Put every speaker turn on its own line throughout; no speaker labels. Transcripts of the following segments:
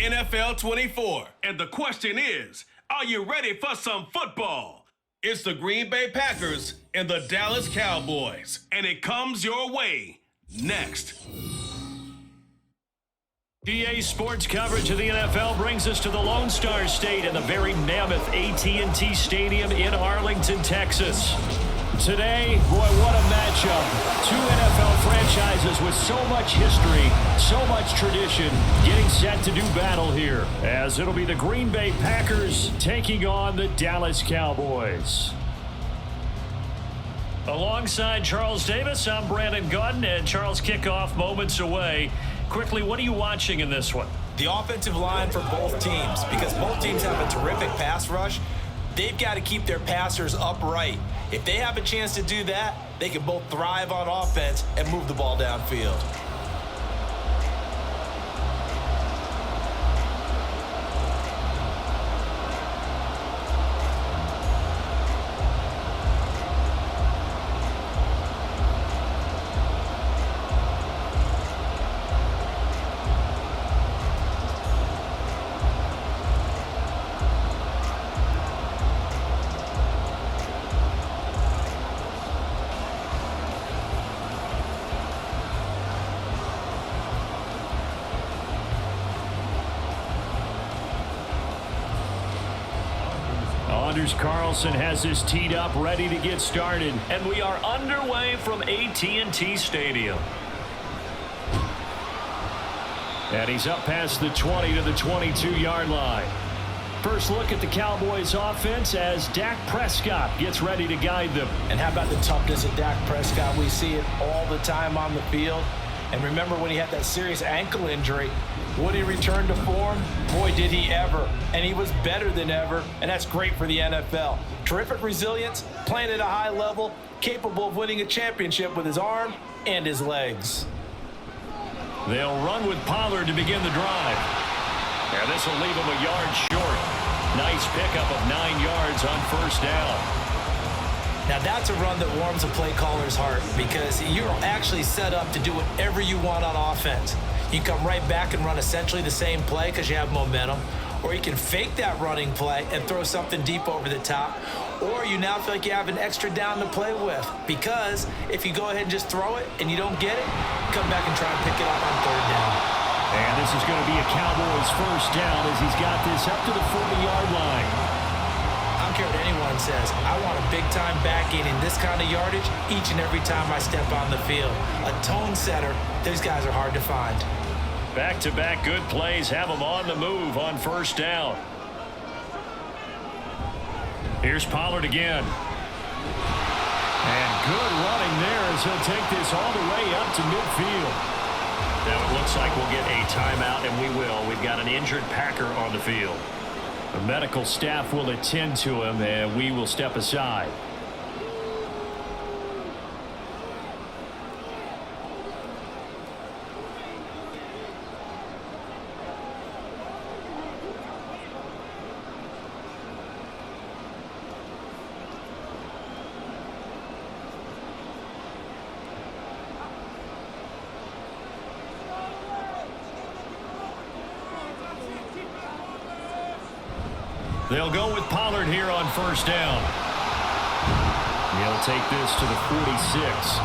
NFL 24. And the question is, are you ready for some football? It's the Green Bay Packers and the Dallas Cowboys. And it comes your way next.
PA Sports coverage of the NFL brings us to the Lone Star State and the very mammoth AT&T Stadium in Arlington, Texas. Today, boy, what a matchup. Two NFL franchises with so much history, so much tradition, getting set to do battle here, as it'll be the Green Bay Packers taking on the Dallas Cowboys. Alongside Charles Davis, I'm Brandon Gautin, and Charles, kickoff moments away. Quickly, what are you watching in this one?
The offensive line for both teams, because both teams have a terrific pass rush. They've got to keep their passers upright. If they have a chance to do that, they can both thrive on offense and move the ball downfield.
Anders Carlson has this teed up, ready to get started. And we are underway from AT&T Stadium. And he's up past the 20 to the 22-yard line. First look at the Cowboys offense as Dak Prescott gets ready to guide them.
And how about the toughness of Dak Prescott? We see it all the time on the field. And remember when he had that serious ankle injury, would he return to form? Boy, did he ever. And he was better than ever, and that's great for the NFL. Terrific resilience, playing at a high level, capable of winning a championship with his arm and his legs.
They'll run with Pollard to begin the drive. And this will leave him a yard short. Nice pickup of 9 yards on first down.
Now that's a run that warms a play caller's heart because you're actually set up to do whatever you want on offense. You come right back and run essentially the same play because you have momentum, or you can fake that running play and throw something deep over the top, or you now feel like you have an extra down to play with because if you go ahead and just throw it and you don't get it, come back and try and pick it up on third down.
And this is going to be a Cowboys first down as he's got this up to the 40-yard line.
I don't care what anyone says. I want a big-time back gaining this kind of yardage each and every time I step on the field. A tone setter, these guys are hard to find.
Back-to-back good plays have them on the move on first down. Here's Pollard again. And good running there as he'll take this all the way up to midfield. Now it looks like we'll get a timeout, and we will. We've got an injured Packer on the field. The medical staff will attend to him, and we will step aside. They'll go with Pollard here on first down. He'll take this to the 46.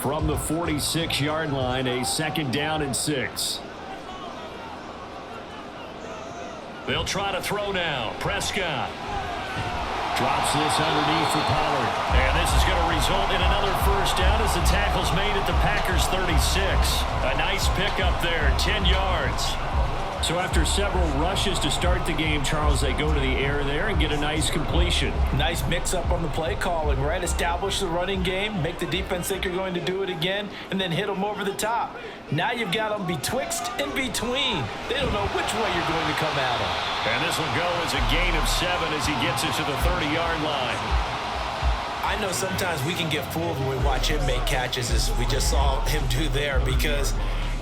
From the 46-yard line, a second down and 6. They'll try to throw now. Prescott drops this underneath for Pollard. And this is going to result in another first down as the tackle's made at the Packers' 36. A nice pickup there, 10 yards. So after several rushes to start the game, Charles, they go to the air there and get a nice completion.
Nice mix-up on the play calling, right? Establish the running game, make the defense think you're going to do it again, and then hit them over the top. Now you've got them betwixt and between. They don't know which way you're going to come at them.
And this will go as a gain of 7 as he gets it to the 30-yard line.
I know sometimes we can get fooled when we watch him make catches as we just saw him do there because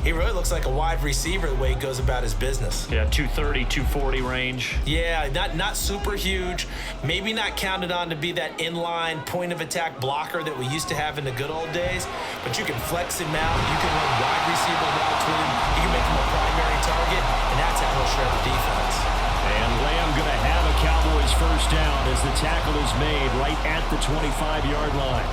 He really looks like a wide receiver the way he goes about his business.
Yeah, 230, 240 range.
Yeah, not super huge. Maybe not counted on to be that inline point of attack blocker that we used to have in the good old days. But you can flex him out. You can run wide receiver routes with him. You can make him a primary target, and that's how he'll shred the defense.
And Lamb going to have a Cowboys first down as the tackle is made right at the 25-yard line.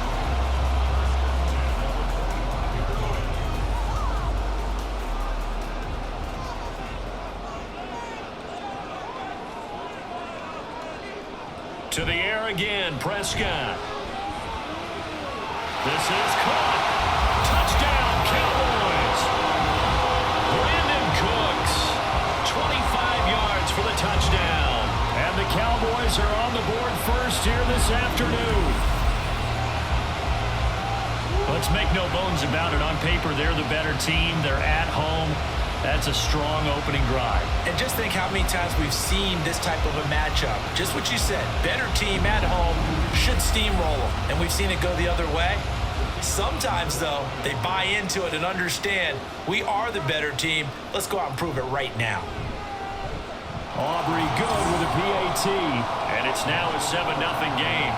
To the air again, Prescott. This is caught. Touchdown, Cowboys. Brandon Cooks, 25 yards for the touchdown. And the Cowboys are on the board first here this afternoon. Let's make no bones about it. On paper, they're the better team. They're at home. That's a strong opening drive.
And just think how many times we've seen this type of a matchup. Just what you said, better team at home should steamroll them. And we've seen it go the other way. Sometimes, though, they buy into it and understand we are the better team. Let's go out and prove it right now.
Aubrey good with a PAT. And it's now a 7-0 game.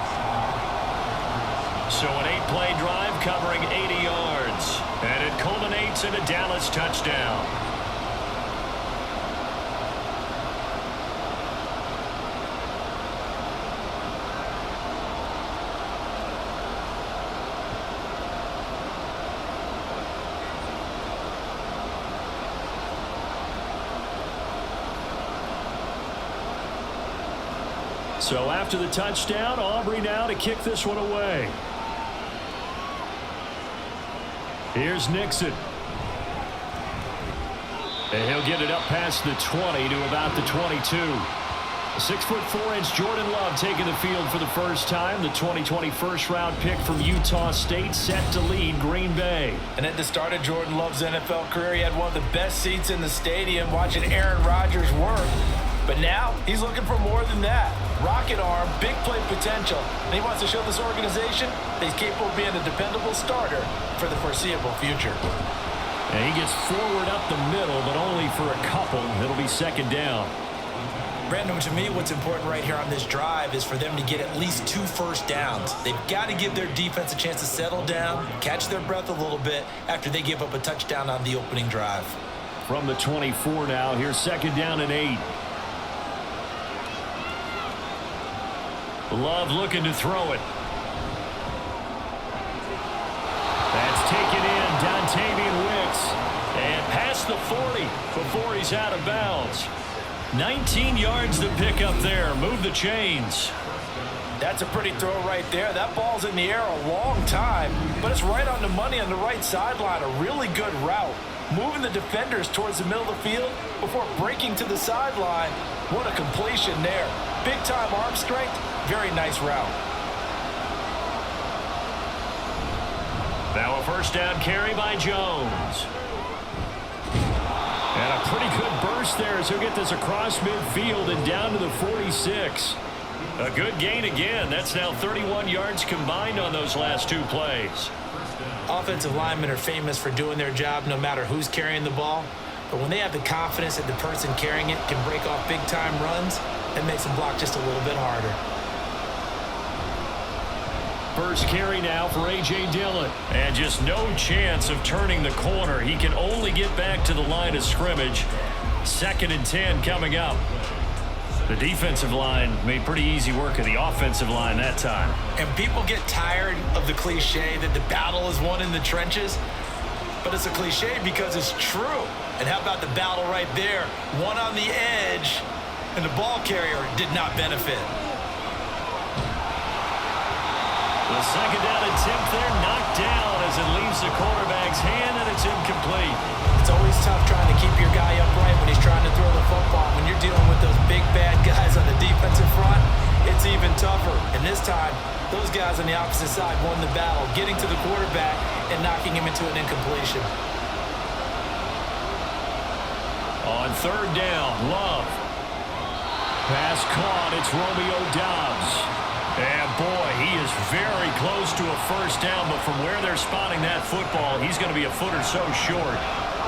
So an 8-play drive covering 80 yards. And it culminates in a Dallas touchdown. So after the touchdown, Aubrey now to kick this one away. Here's Nixon. And he'll get it up past the 20 to about the 22. A 6'4" Jordan Love taking the field for the first time. The 2020 first-round pick from Utah State set to lead Green Bay.
And at the start of Jordan Love's NFL career, he had one of the best seats in the stadium watching Aaron Rodgers work. But now he's looking for more than that. Rocket arm, big play potential. And he wants to show this organization that he's capable of being a dependable starter for the foreseeable future.
And he gets forward up the middle, but only for a couple. It'll be second down.
Brandon, to me, what's important right here on this drive is for them to get at least 2 first downs. They've got to give their defense a chance to settle down, catch their breath a little bit after they give up a touchdown on the opening drive.
From the 24 now, here's second down and 8. Love looking to throw it. That's taken in, Dontavian Wicks. And past the 40 before he's out of bounds. 19 yards to pick up there. Move the chains.
That's a pretty throw right there. That ball's in the air a long time, but it's right on the money on the right sideline. A really good route. Moving the defenders towards the middle of the field before breaking to the sideline. What a completion there. Big-time arm strength. Very nice route.
Now a first down carry by Jones. And a pretty good burst there as he'll get this across midfield and down to the 46. A good gain again. That's now 31 yards combined on those last 2 plays.
Offensive linemen are famous for doing their job no matter who's carrying the ball. But when they have the confidence that the person carrying it can break off big-time runs, it makes them block just a little bit harder.
First carry now for A.J. Dillon. And just no chance of turning the corner. He can only get back to the line of scrimmage. 2nd and 10 coming up. The defensive line made pretty easy work of the offensive line that time.
And people get tired of the cliche that the battle is won in the trenches. But it's a cliche because it's true. And how about the battle right there? One on the edge, and the ball carrier did not benefit.
The second down attempt there knocked down as it leaves the quarterback's hand, and it's incomplete.
It's always tough trying to keep your guy upright when he's trying to throw the football. When you're dealing with those big, bad guys on the defensive front, it's even tougher. And this time, those guys on the opposite side won the battle, getting to the quarterback and knocking him into an incompletion.
On third down, Love. Pass caught. It's Romeo Doubs. And boy, he is very close to a first down, but from where they're spotting that football, he's going to be a foot or so short.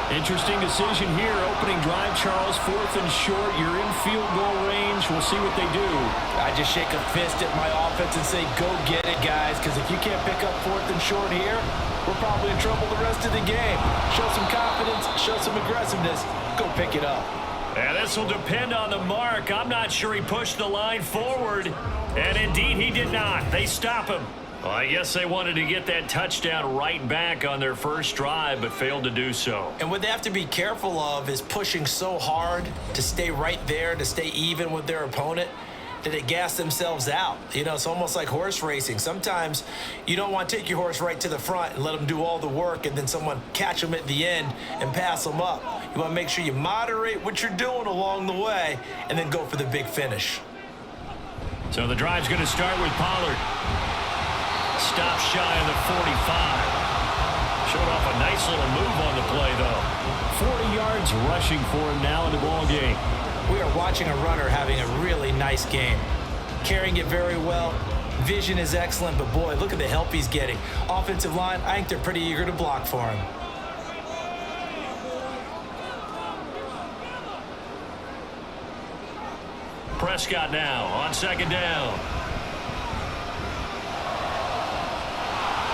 Interesting decision here. Opening drive, Charles. 4th and short. You're in field goal range. We'll see what they do.
I just shake a fist at my offense and say, go get it, guys, because if you can't pick up 4th and short here, we're probably in trouble the rest of the game. Show some confidence, show some aggressiveness, go pick it up.
And this will depend on the mark. I'm not sure he pushed the line forward. And indeed, he did not. They stop him. Well, I guess they wanted to get that touchdown right back on their first drive, but failed to do so.
And what they have to be careful of is pushing so hard to stay right there, to stay even with their opponent, that they gas themselves out. You know, it's almost like horse racing. Sometimes you don't want to take your horse right to the front and let them do all the work and then someone catch them at the end and pass them up. You want to make sure you moderate what you're doing along the way and then go for the big finish.
So the drive's going to start with Pollard. Stop shy of the 45. Showed off a nice little move on the play, though. 40 yards rushing for him now in the ball game.
We are watching a runner having a really nice game. Carrying it very well. Vision is excellent, but boy, look at the help he's getting. Offensive line, I think they're pretty eager to block for him.
Prescott now on 2nd down.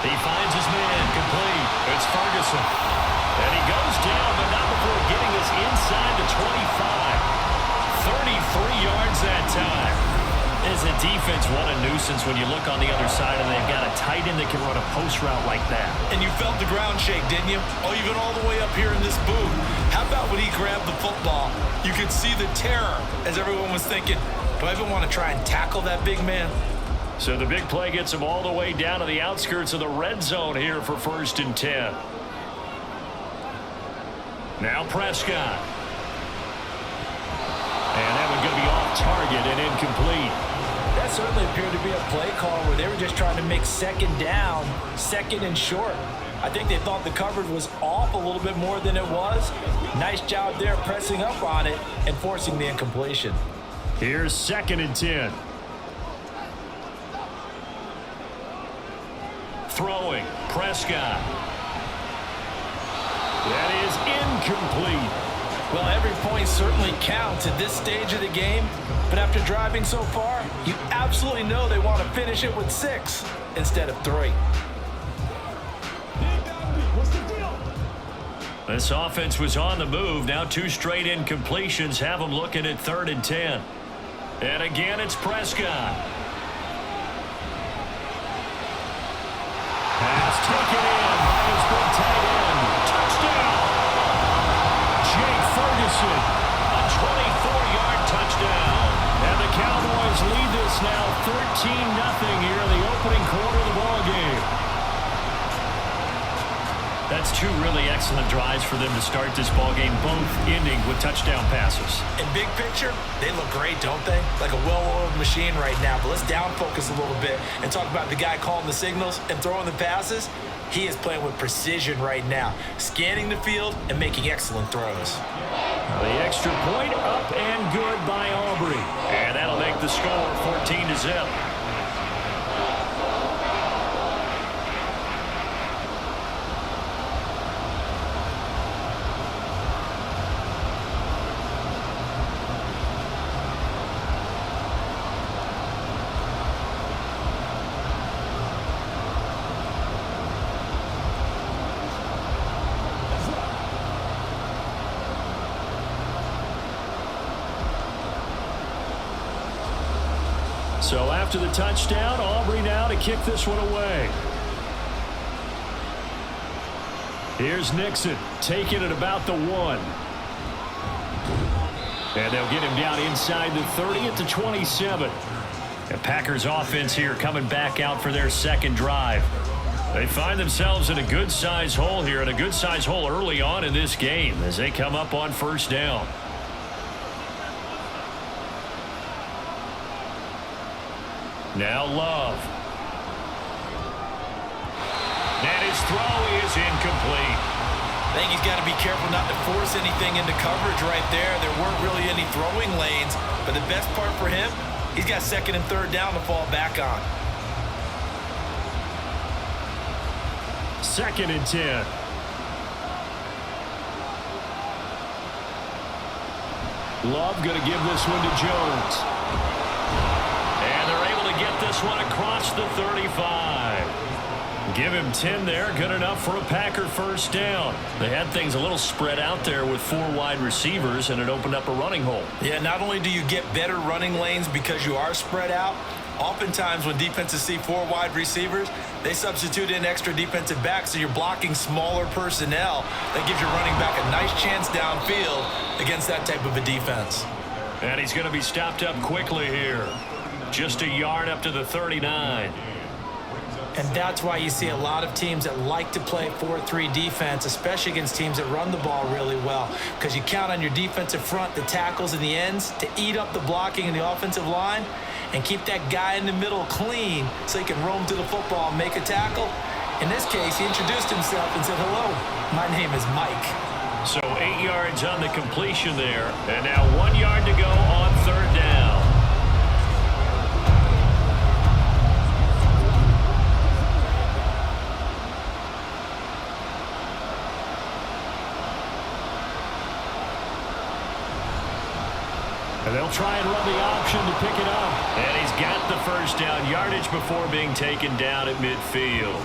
He finds his man, complete. It's Ferguson. And he goes down, but not before getting us inside the 25. 33 yards that time. Is the defense what a nuisance when you look on the other side and they've got a tight end that can run a post route like that.
And you felt the ground shake, didn't you? Oh, even all the way up here in this booth. How about when he grabbed the football? You could see the terror as everyone was thinking, do I even want to try and tackle that big man?
So the big play gets him all the way down to the outskirts of the red zone here for 1st and 10. Now Prescott. And that one's going to be off target and incomplete.
That certainly appeared to be a play call where they were just trying to make 2nd down, 2nd and short. I think they thought the coverage was off a little bit more than it was. Nice job there pressing up on it and forcing the incompletion.
Here's 2nd and 10. Throwing, Prescott. That is incomplete.
Well, every point certainly counts at this stage of the game, but after driving so far, you absolutely know they want to finish it with 6 instead of 3.
This offense was on the move. Now 2 straight incompletions have them looking at 3rd and 10. And again, it's Prescott. Pass taken in by his big tight end. Touchdown! Jake Ferguson, a 24-yard touchdown. And the Cowboys lead this now 13-0 here in the opening quarter of the ballgame. That's 2 really excellent drives for them to start this ballgame, both ending with touchdown passes.
In big picture, they look great, don't they? Like a well-oiled machine right now. But let's down focus a little bit and talk about the guy calling the signals and throwing the passes. He is playing with precision right now, scanning the field and making excellent throws.
The extra point up and good by Aubrey. And that'll make the score 14-0. So after the touchdown, Aubrey now to kick this one away. Here's Nixon taking it about the 1. And they'll get him down inside the 30 at the 27. The Packers offense here coming back out for their 2nd drive. They find themselves in a good-size hole here, and a good-size hole early on in this game as they come up on 1st down. Now Love. And his throw is incomplete.
I think he's got to be careful not to force anything into coverage right there. There weren't really any throwing lanes, but the best part for him, he's got 2nd and 3rd down to fall back on.
2nd and 10. Love going to give this one to Jones. And they're able to get this one across the 35. Give him 10 there. Good enough for a Packer first down. They had things a little spread out there with 4 wide receivers, and it opened up a running hole.
Yeah, not only do you get better running lanes because you are spread out, oftentimes when defenses see 4 wide receivers, they substitute in extra defensive backs, so you're blocking smaller personnel. That gives your running back a nice chance downfield against that type of a defense.
And he's going to be stopped up quickly here. Just a yard up to the 39.
And that's why you see a lot of teams that like to play 4-3 defense, especially against teams that run the ball really well, because you count on your defensive front, the tackles and the ends, to eat up the blocking in the offensive line and keep that guy in the middle clean so he can roam to the football and make a tackle. In this case, he introduced himself and said, "Hello, my name is Mike."
So 8 yards on the completion there, and now 1 yard to go on third down. And they'll try and run the option to pick it up. And he's got the first down yardage before being taken down at midfield.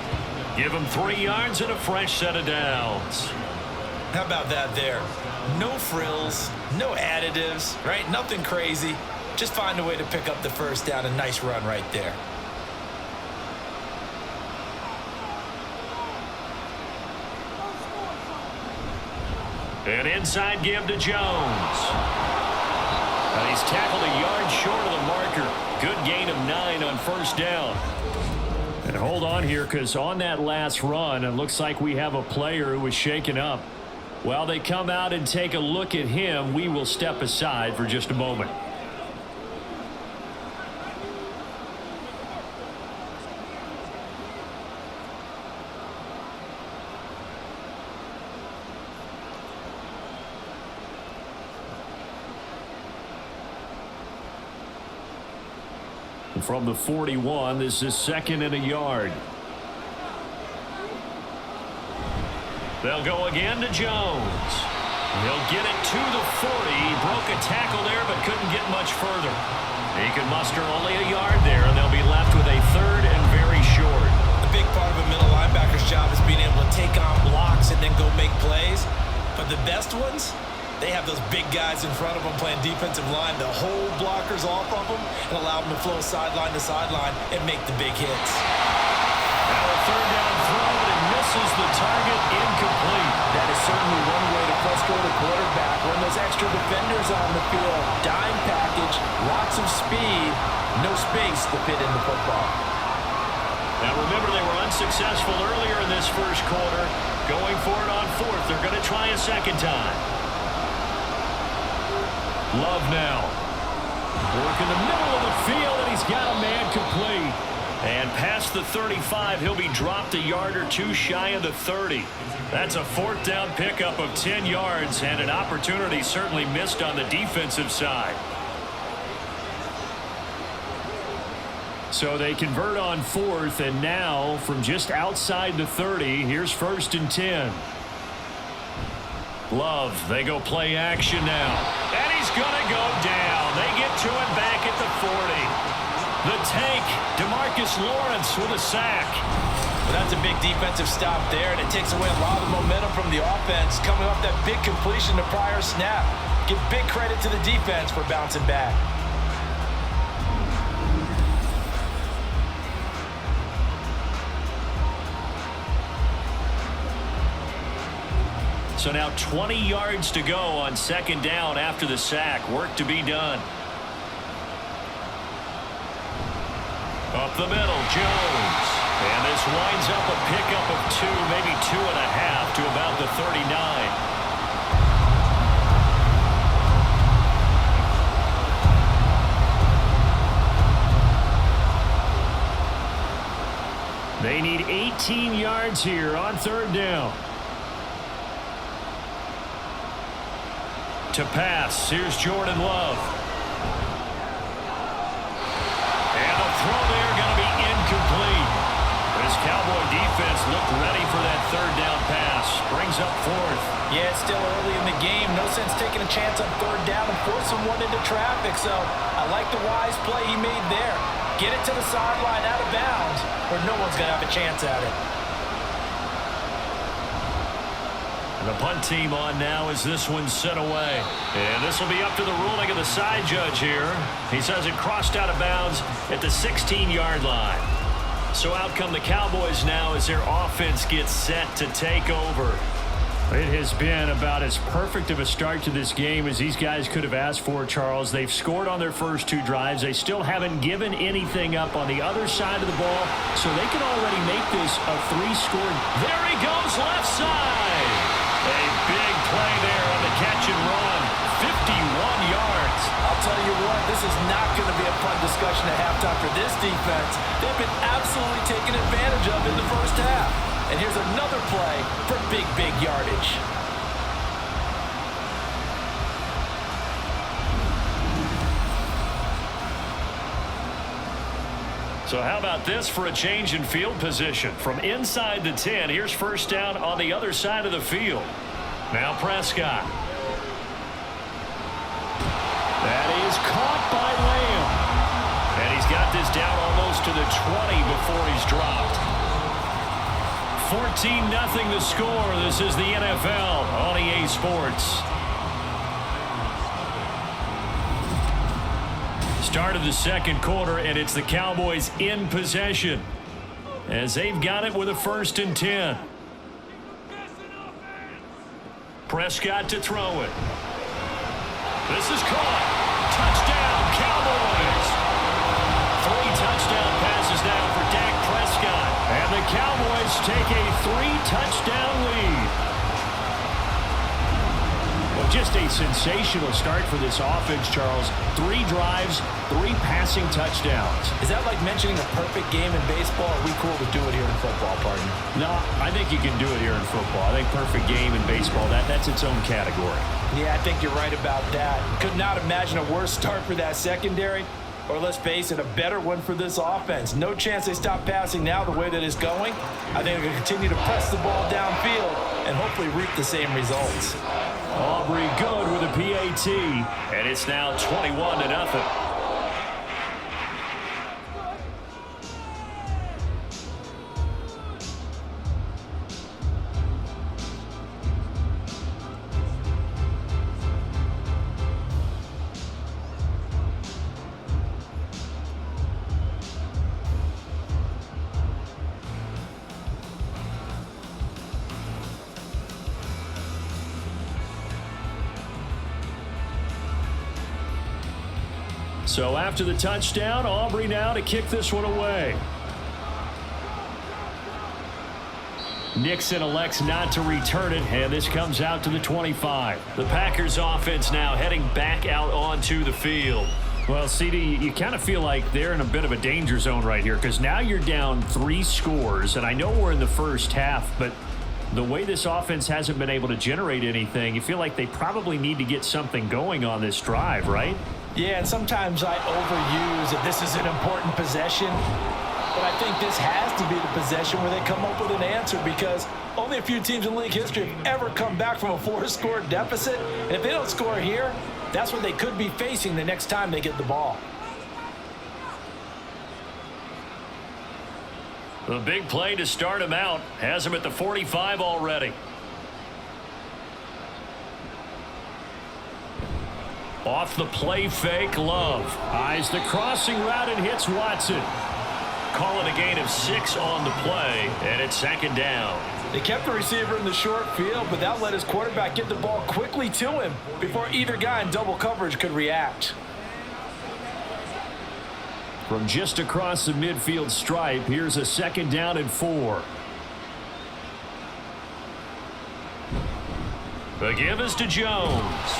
Give him 3 yards and a fresh set of downs.
How about that there? No frills, no additives, right? Nothing crazy. Just find a way to pick up the first down. A nice run right there.
An inside give to Jones. And he's tackled a yard short of the marker. Good gain of 9 on first down. And hold on here, because on that last run, it looks like we have a player who was shaken up. While they come out and take a look at him, we will step aside for just a moment. From the 41, this is 2nd and a yard. They'll go again to Jones. He'll get it to the 40. He broke a tackle there but couldn't get much further. He can muster only a yard there, and they'll be left with a 3rd and very short.
A big part of a middle linebacker's job is being able to take on blocks and then go make plays. But the best ones, they have those big guys in front of them playing defensive line to hold blockers off of them and allow them to flow sideline to sideline and make the big hits.
Now a 3rd down throw, but it misses the target, incomplete.
That is certainly one way to frustrate a quarterback. When those extra defenders on the field, dime package, lots of speed, no space to fit in the football.
Now remember, they were unsuccessful earlier in this first quarter. Going for it on 4th. They're going to try a second time. Love now. Work in the middle of the field, and he's got a man complete. And past the 35, he'll be dropped a yard or 2 shy of the 30. That's a 4th down pickup of 10 yards, and an opportunity certainly missed on the defensive side. So they convert on 4th, and now from just outside the 30, here's 1st and 10. Love, they go play action now. And he's going to go down. They get to it back at the 40. The tank, DeMarcus Lawrence with a sack.
Well, that's a big defensive stop there, and it takes away a lot of the momentum from the offense coming off that big completion the prior snap. Give big credit to the defense for bouncing back.
So now 20 yards to go on 2nd down after the sack. Work to be done. Up the middle, Jones. And this winds up a pickup of 2, maybe 2.5 to about the 39. They need 18 yards here on 3rd down. To pass, here's Jordan Love. And the throw there going to be incomplete. This Cowboy defense looked ready for that 3rd down pass. brings up fourth.
Yeah, it's still early in the game. No sense taking a chance on third down and forcing one into traffic. So I like the wise play he made there. Get it to the sideline out of bounds where no one's going to have a chance at it.
And the punt team on now as this one's sent away. And this will be up to the ruling of the side judge here. He says it crossed out of bounds at the 16-yard line. So out come the Cowboys now as their offense gets set to take over.
It has been about as perfect of a start to this game as these guys could have asked for, Charles. They've scored on their first two drives. They still haven't given anything up on the other side of the ball, so they can already make this a three-score.
There he goes, left side. A big play there on the catch and run. 51 yards.
I'll tell you what, this is not going to be a fun discussion at halftime for this defense. They've been absolutely taken advantage of in the first half. And here's another play for big yardage.
So how about this for a change in field position? From inside the 10, here's first down on the other side of the field. Now Prescott.
That is caught by Lamb.
And he's got this down almost to the 20 before he's dropped. 14-0 the score. This is the NFL on EA Sports. Start of the second quarter, and it's the Cowboys in possession as they've got it with a 1st and 10. Prescott to throw it. This is caught. Touchdown, Cowboys. 3 touchdown passes now for Dak Prescott.
And the Cowboys take a 3-touchdown lead. Well, just a sensational start for this offense, Charles. 3 drives, 3 passing touchdowns.
Is that like mentioning a perfect game in baseball? Are we cool to do it here in football, partner?
No, I think you can do it here in football. I think perfect game in baseball, that's its own category.
Yeah, I think you're right about that. Could not imagine a worse start for that secondary. Or let's face it, a better one for this offense. No chance they stop passing now the way that it's going. I think they're going to continue to press the ball downfield and hopefully reap the same results.
Aubrey good with a PAT.
And it's now 21-0.
So after the touchdown, Aubrey now to kick this one away. Nixon elects not to return it, and this comes out to the 25.
The Packers offense now heading back out onto the field.
Well, CD, you kind of feel like they're in a bit of a danger zone right here because now you're down 3 scores, and I know we're in the first half, but the way this offense hasn't been able to generate anything, you feel like they probably need to get something going on this drive, right?
Yeah, and sometimes I overuse that this is an important possession, but I think this has to be the possession where they come up with an answer because only a few teams in league history have ever come back from a 4-score deficit, and if they don't score here, that's what they could be facing the next time they get the ball.
The big play to start him out has him at the 45 already. Off the play fake, Love
Eyes the crossing route and hits Watson.
Call it a gain of 6 on the play, and it's 2nd down.
They kept the receiver in the short field, but that let his quarterback get the ball quickly to him before either guy in double coverage could react.
From just across the midfield stripe, here's a 2nd down and 4.
The give is to Jones.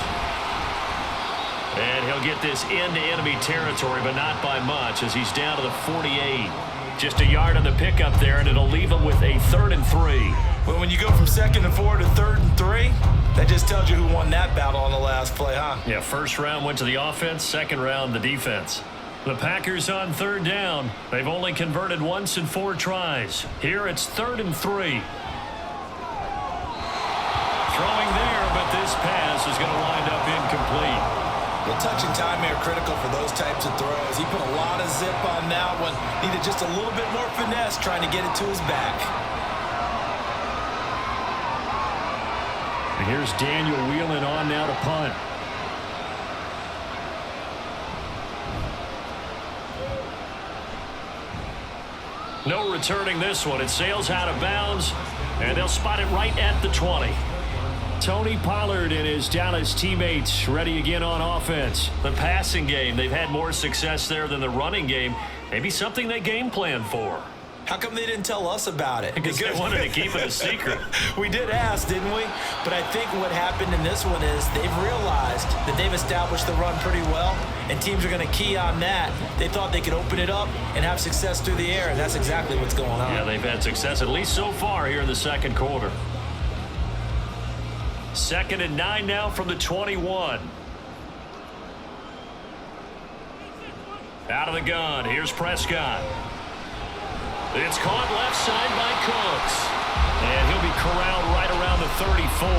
And he'll get this into enemy territory, but not by much as he's down to the 48. Just a yard on the pickup there, and it'll leave him with a 3rd and 3.
Well, when you go from 2nd and 4 to 3rd and 3, that just tells you who won that battle on the last play, huh?
Yeah, first round went to the offense, second round the defense. The Packers on 3rd down. They've only converted once in 4 tries. Here it's 3rd and 3. this is going to wind up incomplete.
The touch and time here critical for those types of throws. He put a lot of zip on that one. Needed just a little bit more finesse trying to get it to his back.
And here's Daniel Whelan on now to punt. No returning this one. It sails out of bounds, and they'll spot it right at the 20. Tony Pollard and his Dallas teammates ready again on offense. The passing game, they've had more success there than the running game. Maybe something they game plan for.
How come they didn't tell us about it?
Because they wanted to keep it a secret.
We did ask, didn't we? But I think what happened in this one is they've realized that they've established the run pretty well, and teams are going to key on that. They thought they could open it up and have success through the air, and that's exactly what's going on.
Yeah, they've had success, at least so far here in the second quarter. 2nd and 9 now from the 21. Out of the gun, here's Prescott. It's caught left side by Cooks. And he'll be corralled right around the 34.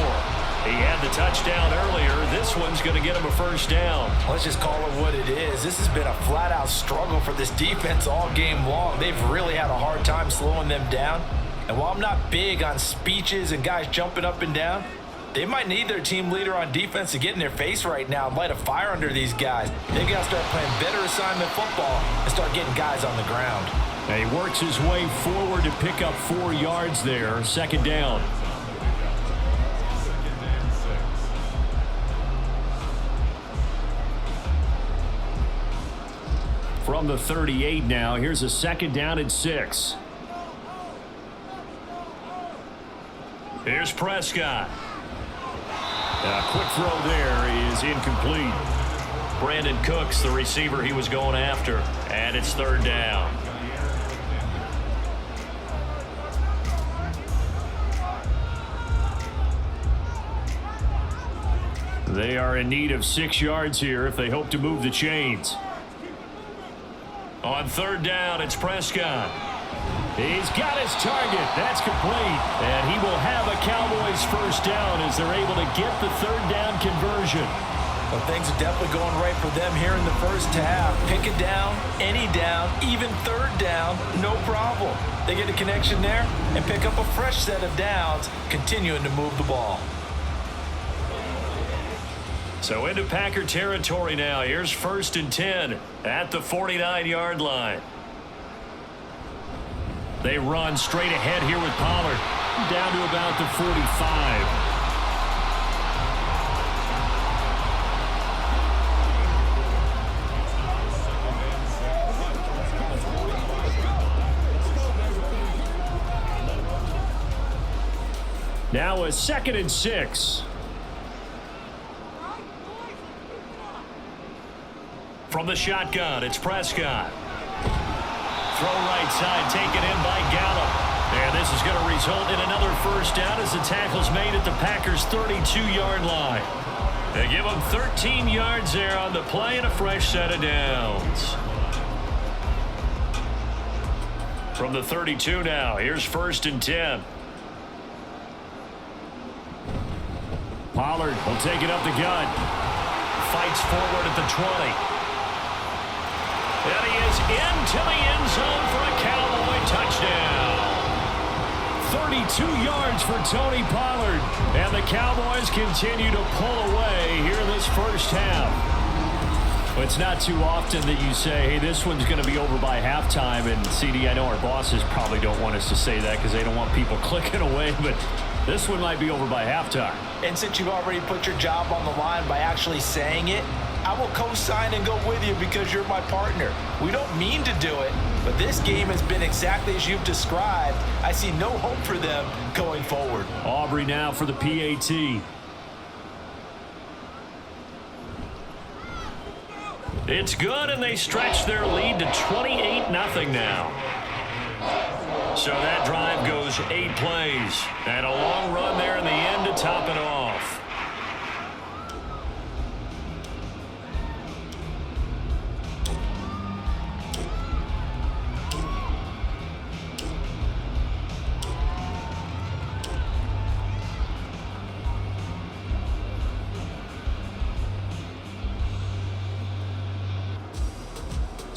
He had the touchdown earlier. This one's going to get him a first down.
Let's just call it what it is. This has been a flat-out struggle for this defense all game long. They've really had a hard time slowing them down. And while I'm not big on speeches and guys jumping up and down, they might need their team leader on defense to get in their face right now and light a fire under these guys. They've got to start playing better assignment football and start getting guys on the ground.
He works his way forward to pick up 4 yards there. 2nd down. From the 38 now, here's a 2nd down and 6.
Here's Prescott. A quick throw there is incomplete. Brandon Cooks, the receiver he was going after, and it's 3rd down. They are in need of 6 yards here if they hope to move the chains. On 3rd down, it's Prescott. He's got his target. That's complete. And he will have a Cowboys first down as they're able to get the 3rd down conversion.
Well, things are definitely going right for them here in the first half. Pick it down, any down, even 3rd down, no problem. They get a connection there and pick up a fresh set of downs, continuing to move the ball.
So into Packer territory now. Here's 1st and 10 at the 49-yard line. They run straight ahead here with Pollard. Down to about the 45. Now a 2nd and 6. From the shotgun, it's Prescott. Throw right side, taken in by Gallup. And this is going to result in another first down as the tackle's made at the Packers' 32-yard line. They give them 13 yards there on the play and a fresh set of downs. From the 32 now, here's 1st and 10. Pollard will take it up the gut. Fights forward at the 20. And he is into the end zone for a Cowboy touchdown. 32 yards for Tony Pollard. And the Cowboys continue to pull away here in this first half. Well, it's not too often that you say, hey, this one's going to be over by halftime. And, CD, I know our bosses probably don't want us to say that because they don't want people clicking away. But this one might be over by halftime.
And since you've already put your job on the line by actually saying it, I will co-sign and go with you because you're my partner. We don't mean to do it, but this game has been exactly as you've described. I see no hope for them going forward.
Aubrey now for the PAT.
It's good, and they stretch their lead to 28-0 now. So that drive goes 8 plays, and a long run there in the end to top it off.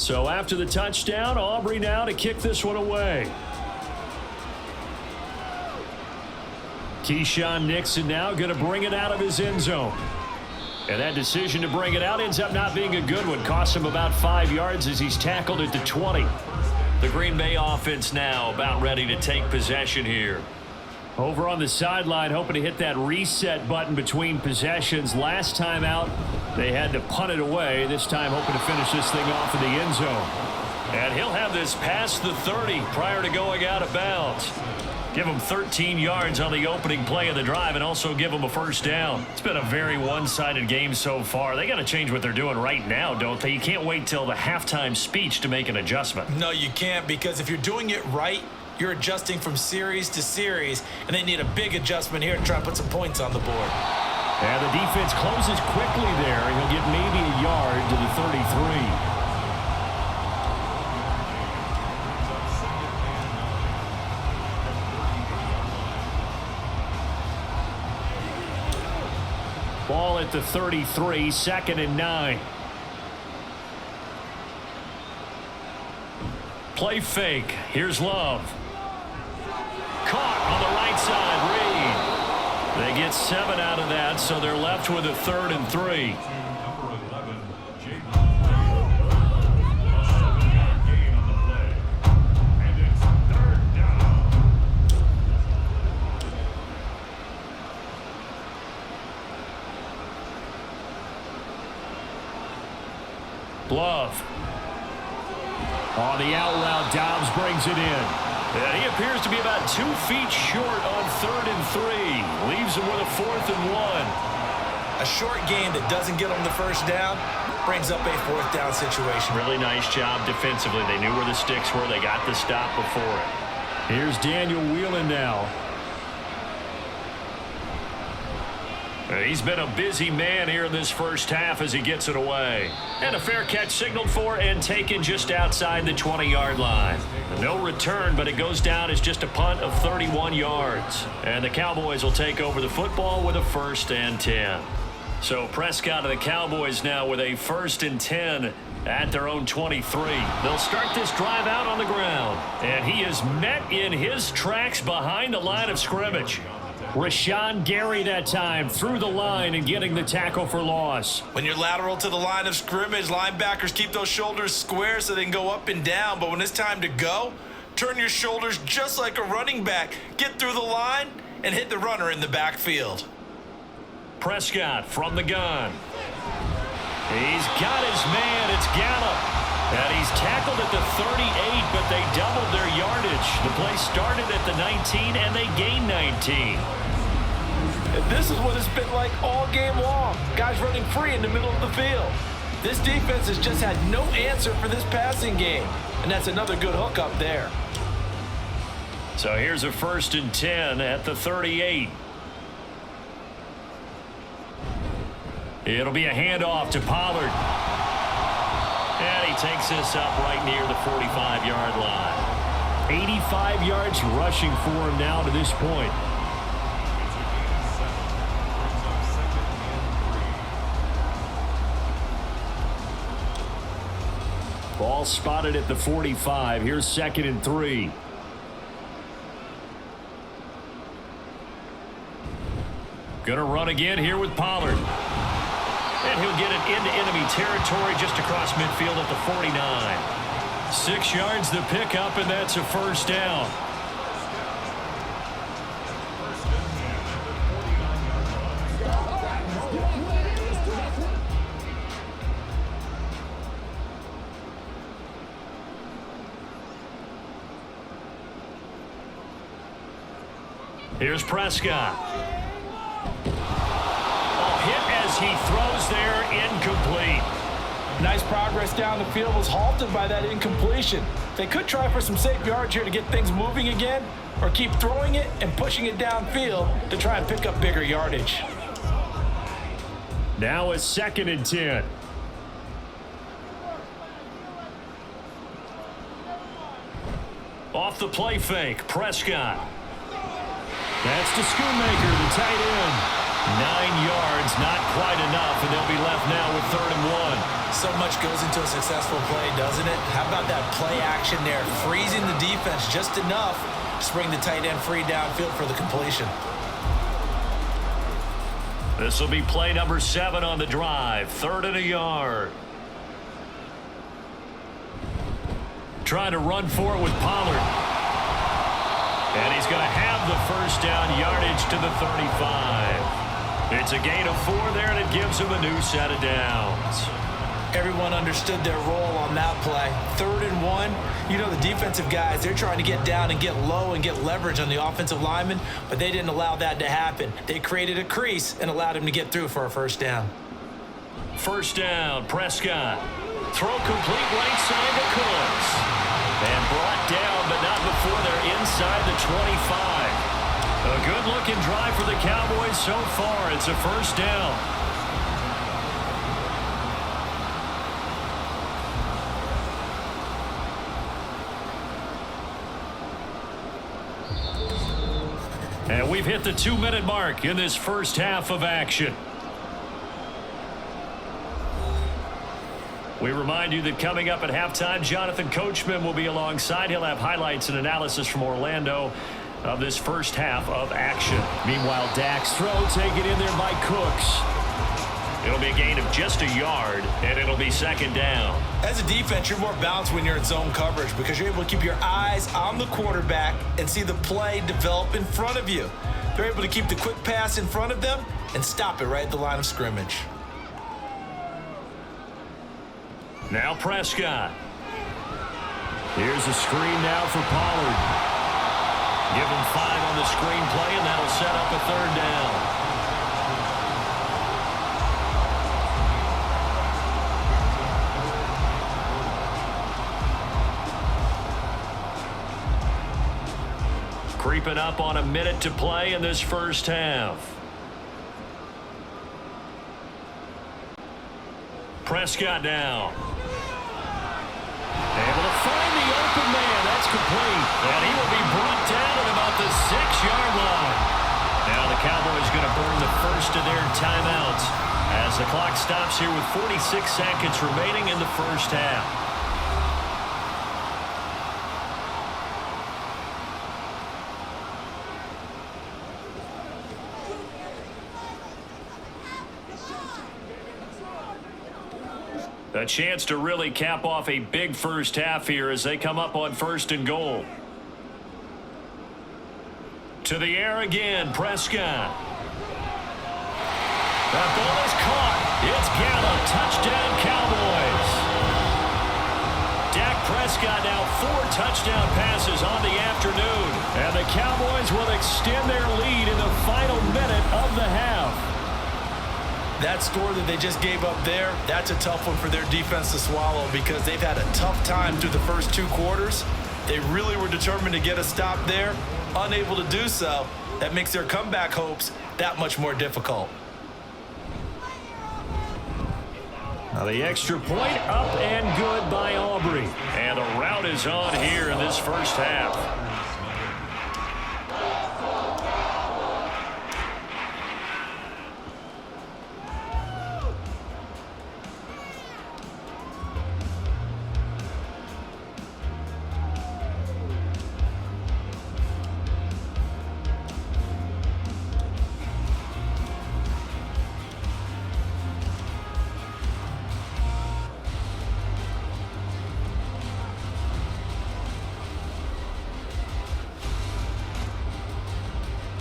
So after the touchdown, Aubrey now to kick this one away. Keyshawn Nixon now going to bring it out of his end zone. And that decision to bring it out ends up not being a good one. Costs him about 5 yards as he's tackled at the 20. The Green Bay offense now about ready to take possession here. Over on the sideline, hoping to hit that reset button between possessions. Last time out, they had to punt it away. This time hoping to finish this thing off in the end zone. And he'll have this past the 30 prior to going out of bounds. Give him 13 yards on the opening play of the drive and also give him a first down. It's been a very one-sided game so far. They got to change what they're doing right now, don't they? You can't wait till the halftime speech to make an adjustment.
No, you can't, because if you're doing it right, you're adjusting from series to series, and they need a big adjustment here to try and put some points on the board.
And the defense closes quickly there. He'll get maybe a yard to the 33. Ball at the 33, 2nd and 9. Play fake. Here's Love. Caught on the right side. Reed. They get 7 out of that, so they're left with a 3rd and 3. Love. On the out route, Dobbs brings it in. And he appears to be about 2 feet short on 3rd and 3. Leaves him with a 4th and 1.
A short game that doesn't get them the first down brings up a 4th down situation.
Really nice job defensively. They knew where the sticks were. They got the stop before it. Here's Daniel Whelan now. He's been a busy man here in this first half as he gets it away. And a fair catch signaled for and taken just outside the 20-yard line. No return, but it goes down as just a punt of 31 yards. And the Cowboys will take over the football with a 1st and 10. So Prescott of the Cowboys now with a 1st and 10 at their own 23. They'll start this drive out on the ground. And he is met in his tracks behind the line of scrimmage. Rashawn Gary that time through the line and getting the tackle for loss.
When you're lateral to the line of scrimmage, linebackers keep those shoulders square so they can go up and down. But when it's time to go, turn your shoulders just like a running back. Get through the line and hit the runner in the backfield.
Prescott from the gun. He's got his man. It's Gallup. And he's tackled at the 38, but they doubled their yardage. The play started at the 19, and they gained 19.
This is what it's been like all game long. Guys running free in the middle of the field. This defense has just had no answer for this passing game. And that's another good hook up there.
So here's a 1st and 10 at the 38. It'll be a handoff to Pollard. And he takes this up right near the 45-yard line. 85 yards rushing for him now to this point. Ball spotted at the 45. Here's 2nd and 3. Gonna run again here with Pollard. And he'll get it into enemy territory just across midfield at the 49. 6 yards the pickup, and that's a 1st down. Here's Prescott. Hit as he throws there, incomplete.
Nice progress down the field, was halted by that incompletion. They could try for some safe yards here to get things moving again, or keep throwing it and pushing it downfield to try and pick up bigger yardage.
Now a 2nd and 10. Off the play fake, Prescott. That's to Schoonmaker, the tight end. 9 yards.
yards, not quite enough, and they'll be left now with 3rd and 1.
So much goes into a successful play, doesn't it? How about that play action there? Freezing the defense just enough to bring the tight end free downfield for the completion.
This will be play number 7 on the drive. 3rd and a yard. Trying to run for it with Pollard. And he's going to have the first down, yardage to the 35. It's a gain of 4 there, and it gives him a new set of downs.
Everyone understood their role on that play. 3rd and 1. You know, the defensive guys, they're trying to get down and get low and get leverage on the offensive lineman, but they didn't allow that to happen. They created a crease and allowed him to get through for a first down.
First down, Prescott. Throw complete right side to Cooks. And brought down, but not before they're inside the 25. A good-looking drive for the Cowboys so far. It's a first down. And we've hit the 2-minute mark in this first half of action. We remind you that coming up at halftime, Jonathan Coachman will be alongside. He'll have highlights and analysis from Orlando of this first half of action. Meanwhile, Dak's throw taken in there by Cooks. It'll be a gain of just a yard, and it'll be 2nd down.
As a defense, you're more balanced when you're in zone coverage because you're able to keep your eyes on the quarterback and see the play develop in front of you. They're able to keep the quick pass in front of them and stop it right at the line of scrimmage.
Now Prescott. Here's a screen now for Pollard. Give him 5 on the screen play, and that'll set up a 3rd down. Creeping up on a minute to play in this first half. Prescott now. Able to find the open man. That's complete. And he will be brought down at about the 6-yard line. Now the Cowboys going to burn the first of their timeouts as the clock stops here with 46 seconds remaining in the first half. A chance to really cap off a big first half here as they come up on 1st and goal. To the air again, Prescott. That ball is caught. It's Gallup. Touchdown, Cowboys. Dak Prescott now 4 touchdown passes on the afternoon. And the Cowboys will extend their lead in the final minute of the half.
That score that they just gave up there, that's a tough one for their defense to swallow because they've had a tough time through the first 2 quarters. They really were determined to get a stop there, unable to do so. That makes their comeback hopes that much more difficult.
Now the extra point up and good by Aubrey. And the route is on here in this first half.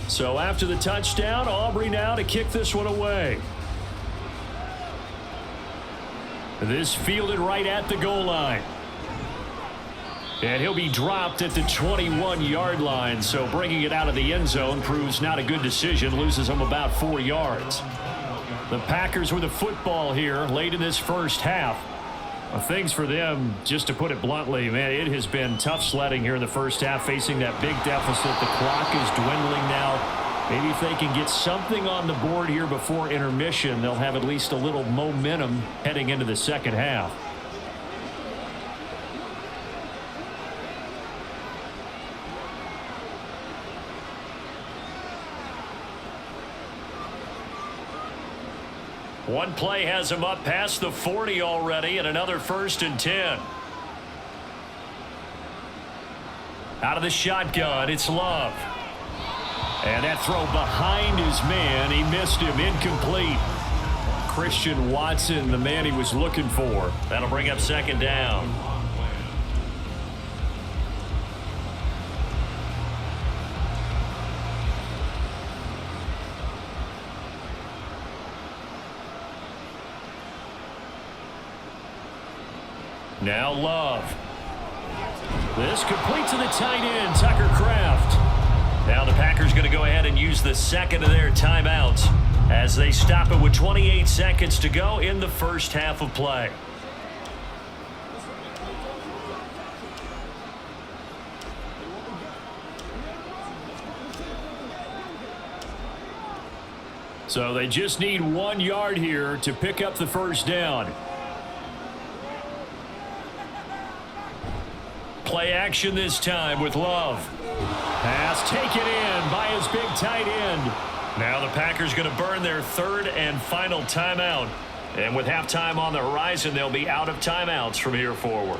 So after the touchdown, Aubrey now to kick this one away. This fielded right at the goal line. And he'll be dropped at the 21-yard line, so bringing it out of the end zone proves not a good decision, loses him about 4 yards. The Packers with the football here late in this first half. Things for them, just to put it bluntly, man, it has been tough sledding here in the first half, facing that big deficit. The clock is dwindling now. Maybe if they can get something on the board here before intermission, they'll have at least a little momentum heading into the second half. One play has him up past the 40 already, and another 1st and 10. Out of the shotgun, it's Love. And that throw behind his man, he missed him, incomplete. Christian Watson, the man he was looking for. That'll bring up 2nd down. Now Love. This complete to the tight end, Tucker Kraft. Now the Packers going to go ahead and use the 2nd of their timeouts as they stop it with 28 seconds to go in the first half of play. So they just need 1 yard here to pick up the 1st down. Play action this time with Love. Pass taken in by his big tight end. Now the Packers going to burn their 3rd and final timeout. And with halftime on the horizon, they'll be out of timeouts from here forward.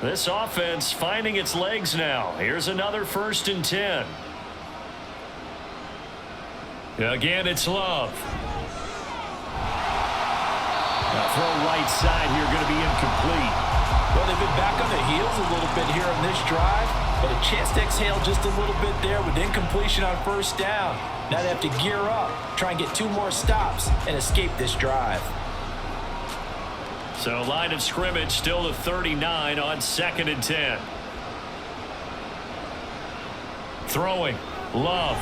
This offense finding its legs now. Here's another 1st and 10. Again, it's Love. Now throw right side here, going to be incomplete.
Well, they've been back on their heels a little bit here on this drive, but a chance to exhale just a little bit there with incompletion on 1st down. Now they have to gear up, try and get 2 more stops, and escape this drive.
So line of scrimmage still to 39 on 2nd and 10. Throwing, Love.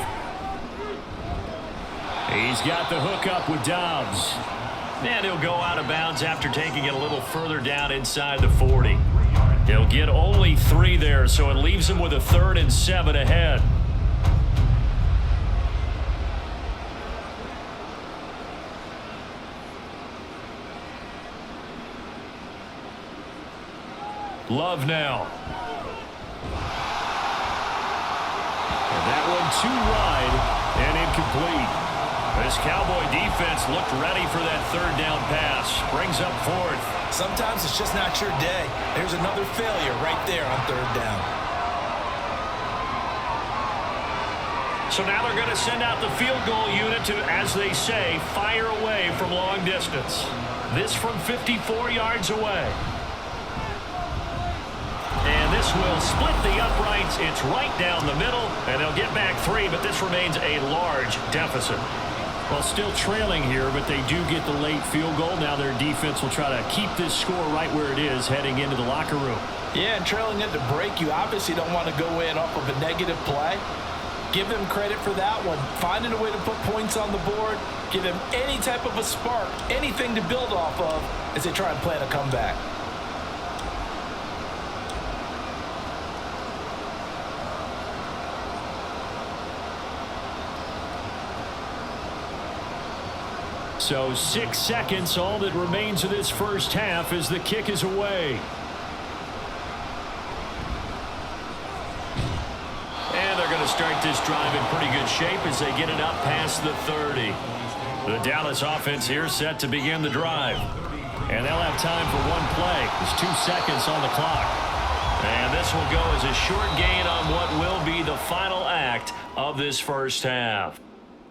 He's got the hook up with Dobbs. And he'll go out of bounds after taking it a little further down inside the 40. He'll get only 3 there, so it leaves him with a 3rd and 7 ahead. Love now. And that one too wide and incomplete. This Cowboy defense looked ready for that 3rd down pass. Brings up 4th.
Sometimes it's just not your day. There's another failure right there on 3rd down.
So now they're going to send out the field goal unit to, as they say, fire away from long distance. This from 54 yards away. And this will split the uprights. It's right down the middle, and they'll get back 3, but this remains a large deficit. Well, still trailing here, but they do get the late field goal. Now their defense will try to keep this score right where it is heading into the locker room.
Yeah, and trailing at the break, you obviously don't want to go in off of a negative play. Give them credit for that one. Finding a way to put points on the board. Give them any type of a spark, anything to build off of as they try and plan a comeback.
So 6 seconds, all that remains of this first half as the kick is away. And they're going to start this drive in pretty good shape as they get it up past the 30. The Dallas offense here set to begin the drive. And they'll have time for one play. There's 2 seconds on the clock. And this will go as a short gain on what will be the final act of this first half.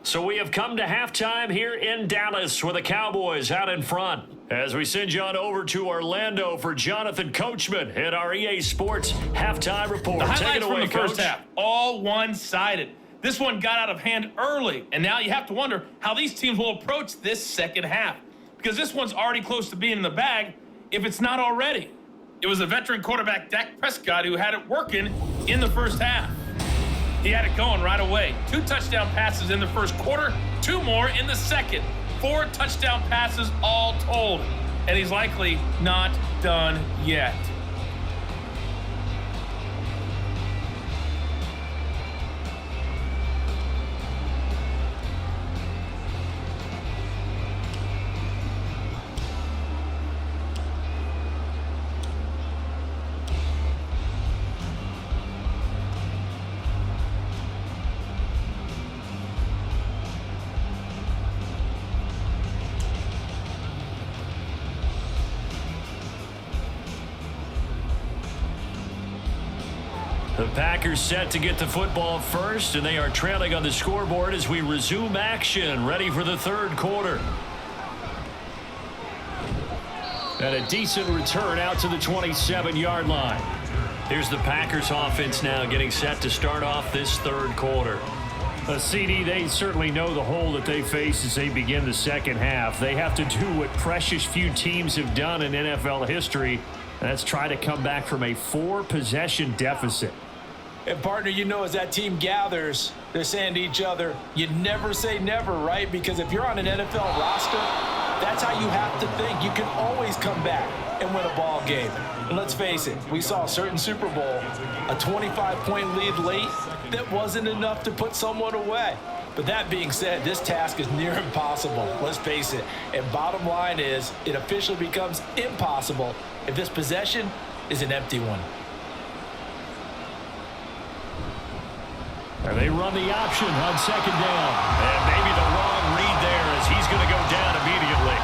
So we have come to halftime here in Dallas with the Cowboys out in front. As we send you on over to Orlando for Jonathan Coachman at our EA Sports Halftime Report.
The highlights
Take it away,
from the first
Coach.
half, all one-sided. This one got out of hand early, and now you have to wonder how these teams will approach this second half, because this one's already close to being in the bag if it's not already. It was a veteran quarterback, Dak Prescott, who had it working in the first half. He had it going right away. 2 touchdown passes in the first quarter, 2 more in the second. 4 touchdown passes all told. And he's likely not done yet.
The Packers set to get the football first, and they are trailing on the scoreboard as we resume action, ready for the third quarter. And a decent return out to the 27-yard line. Here's the Packers offense now getting set to start off this third quarter.
CD, they certainly know the hole that they face as they begin the second half. They have to do what precious few teams have done in NFL history, and that's try to come back from a 4-possession deficit.
And, partner, you know, as that team gathers, they're saying to each other, you never say never, right? Because if you're on an NFL roster, that's how you have to think. You can always come back and win a ball game. And let's face it, we saw a certain Super Bowl, a 25-point lead late that wasn't enough to put someone away. But that being said, this task is near impossible. Let's face it. And bottom line is, it officially becomes impossible if this possession is an empty one.
And they run the option on second down. And maybe the wrong read there as he's going to go down immediately.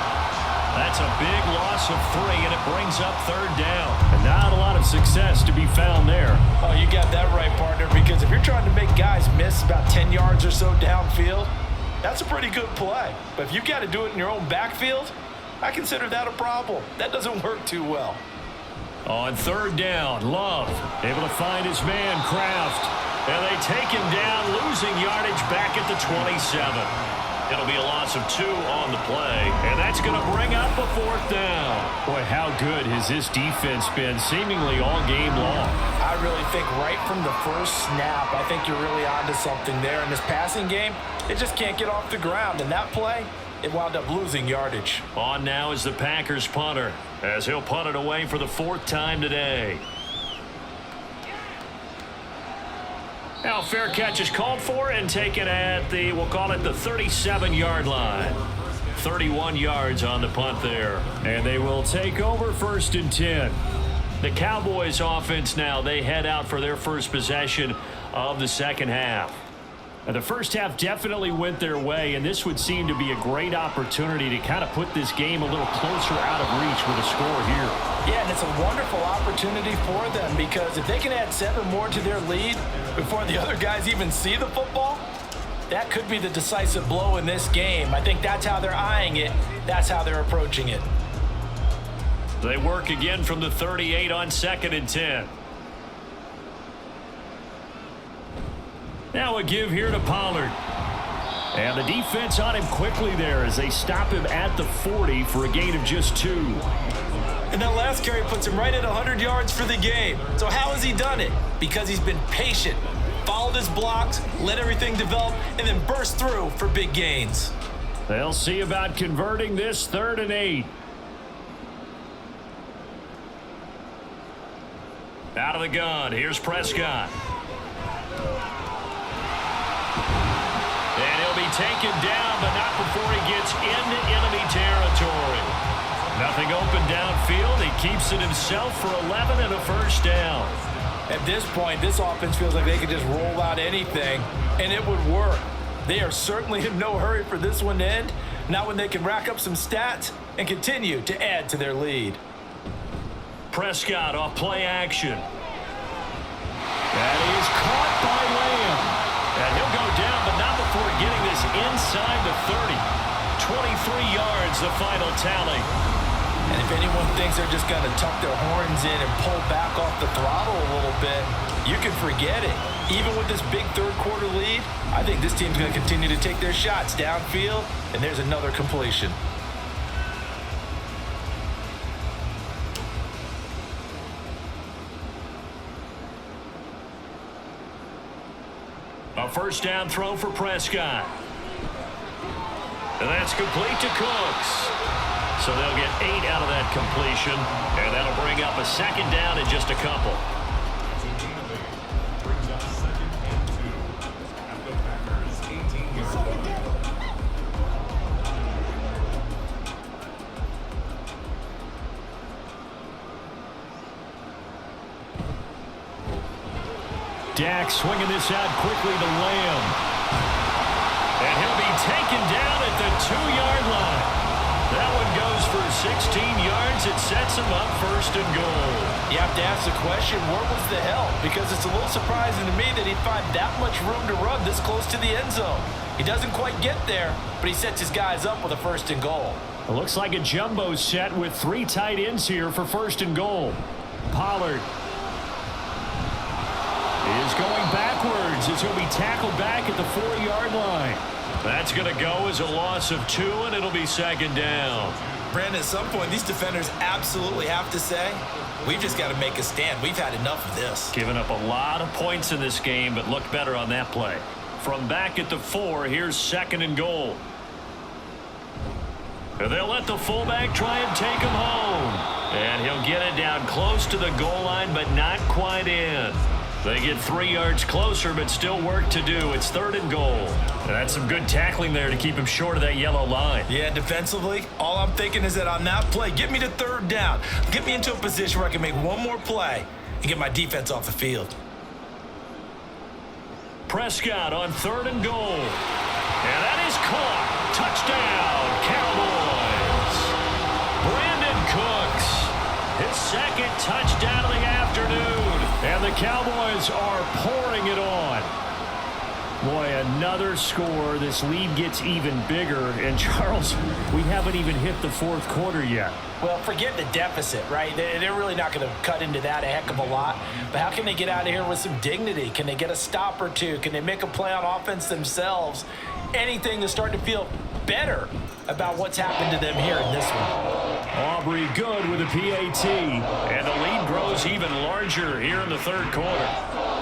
That's a big loss of 3, and it brings up third down.
And not a lot of success to be found there.
Oh, you got that right, partner, because if you're trying to make guys miss about 10 yards or so downfield, that's a pretty good play. But if you've got to do it in your own backfield, I consider that a problem. That doesn't work too well.
On third down, Love able to find his man, Kraft. And they take him down, losing yardage back at the 27. It'll be a loss of 2 on the play, and that's going to bring up a fourth down.
Boy, how good has this defense been seemingly all game long?
I really think right from the first snap, I think you're really onto something there. In this passing game, it just can't get off the ground. And that play, it wound up losing yardage.
On now is the Packers punter, as he'll punt it away for the 4th time today. Now, fair catch is called for and taken at the, we'll call it the 37-yard line. 31 yards on the punt there.
And they will take over 1st and 10.
The Cowboys offense now, they head out for their first possession of the second half.
Now, the first half definitely went their way, and this would seem to be a great opportunity to kind of put this game a little closer out of reach with a score here.
Yeah, and it's a wonderful opportunity for them because if they can add 7 more to their lead before the other guys even see the football, that could be the decisive blow in this game. I think that's how they're eyeing it. That's how they're approaching it.
They work again from the 38 on 2nd and 10. Now a give here to Pollard.
And the defense on him quickly there as they stop him at the 40 for a gain of just 2.
And that last carry puts him right at 100 yards for the game. So how has he done it? Because he's been patient, followed his blocks, let everything develop, and then burst through for big gains.
They'll see about converting this 3rd and 8.
Out of the gun, here's Prescott. And he'll be taken down, but not before he gets into enemy territory. Nothing open downfield. He keeps it himself for 11 and a first down.
At this point, this offense feels like they could just roll out anything, and it would work. They are certainly in no hurry for this one to end, not when they can rack up some stats and continue to add to their lead.
Prescott off play action.
That is caught by Lamb.
And he'll go down, but not before getting this inside the 30. 23 yards, the final tally.
And if anyone thinks they're just going to tuck their horns in and pull back off the throttle a little bit, you can forget it. Even with this big third quarter lead, I think this team's going to continue to take their shots downfield, and there's another completion.
A first down throw for Prescott. And that's complete to Cooks. So they'll get 8 out of that completion, and that'll bring up a 2nd down in just a couple.
Dak swinging this out quickly to Lamb.
And he'll be taken down at the 2-yard line. That one goes for 16 yards. It sets him up 1st and goal.
Yeah, have to ask the question, where was the help? Because it's a little surprising to me that he'd find that much room to run this close to the end zone. He doesn't quite get there, but he sets his guys up with a 1st and goal.
It looks like a jumbo set with 3 tight ends here for 1st and goal. Pollard is going backwards as he'll be tackled back at the 4-yard line. That's going to go as a loss of 2, and it'll be 2nd down.
Brandon, at some point, these defenders absolutely have to say, we've just got to make a stand. We've had enough of this.
Giving up a lot of points in this game, but looked better on that play. From back at the 4, here's 2nd and goal. And they'll let the fullback try and take him home. And he'll get it down close to the goal line, but not quite in. They get 3 yards closer, but still work to do. It's 3rd and goal. And that's some good tackling there to keep him short of that yellow line.
Yeah, defensively, all I'm thinking is that on that play, get me to 3rd down. Get me into a position where I can make one more play and get my defense off the field.
Prescott on 3rd and goal. And that is caught. Touchdown, Cowboys. Brandon Cooks, his 2nd touchdown of the afternoon. And the Cowboys are pouring it on. Boy, another score. This lead gets even bigger. And, Charles, we haven't even hit the 4th quarter yet.
Well, forget the deficit, right? They're really not going to cut into that a heck of a lot. But how can they get out of here with some dignity? Can they get a stop or two? Can they make a play on offense themselves? Anything to start to feel better about what's happened to them here in this one.
Aubrey good with a PAT. And the lead grows even larger here in the 3rd quarter.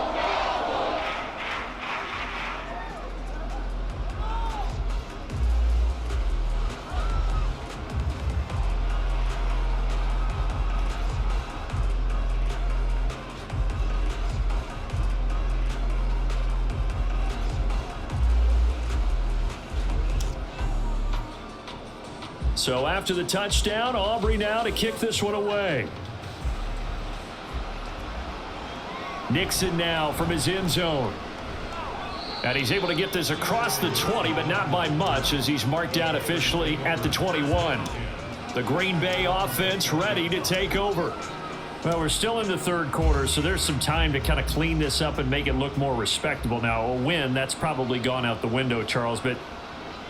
So after the touchdown, Aubrey now to kick this one away. Nixon now from his end zone. And he's able to get this across the 20, but not by much as he's marked out officially at the 21. The Green Bay offense ready to take over. Well, we're still in the 3rd quarter, so there's some time to kind of clean this up and make it look more respectable. Now, a win, that's probably gone out the window, Charles, but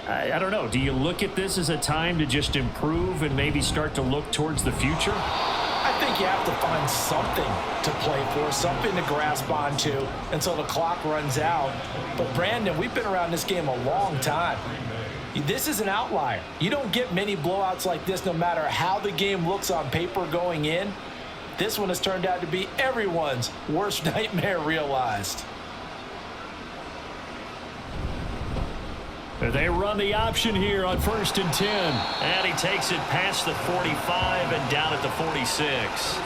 I don't know. Do you look at this as a time to just improve and maybe start to look towards the future?
I think you have to find something to play for, something to grasp onto until the clock runs out. But, Brandon, we've been around this game a long time. This is an outlier. You don't get many blowouts like this no matter how the game looks on paper going in. This one has turned out to be everyone's worst nightmare realized.
They run the option here on 1st and 10. And he takes it past the 45 and down at the 46.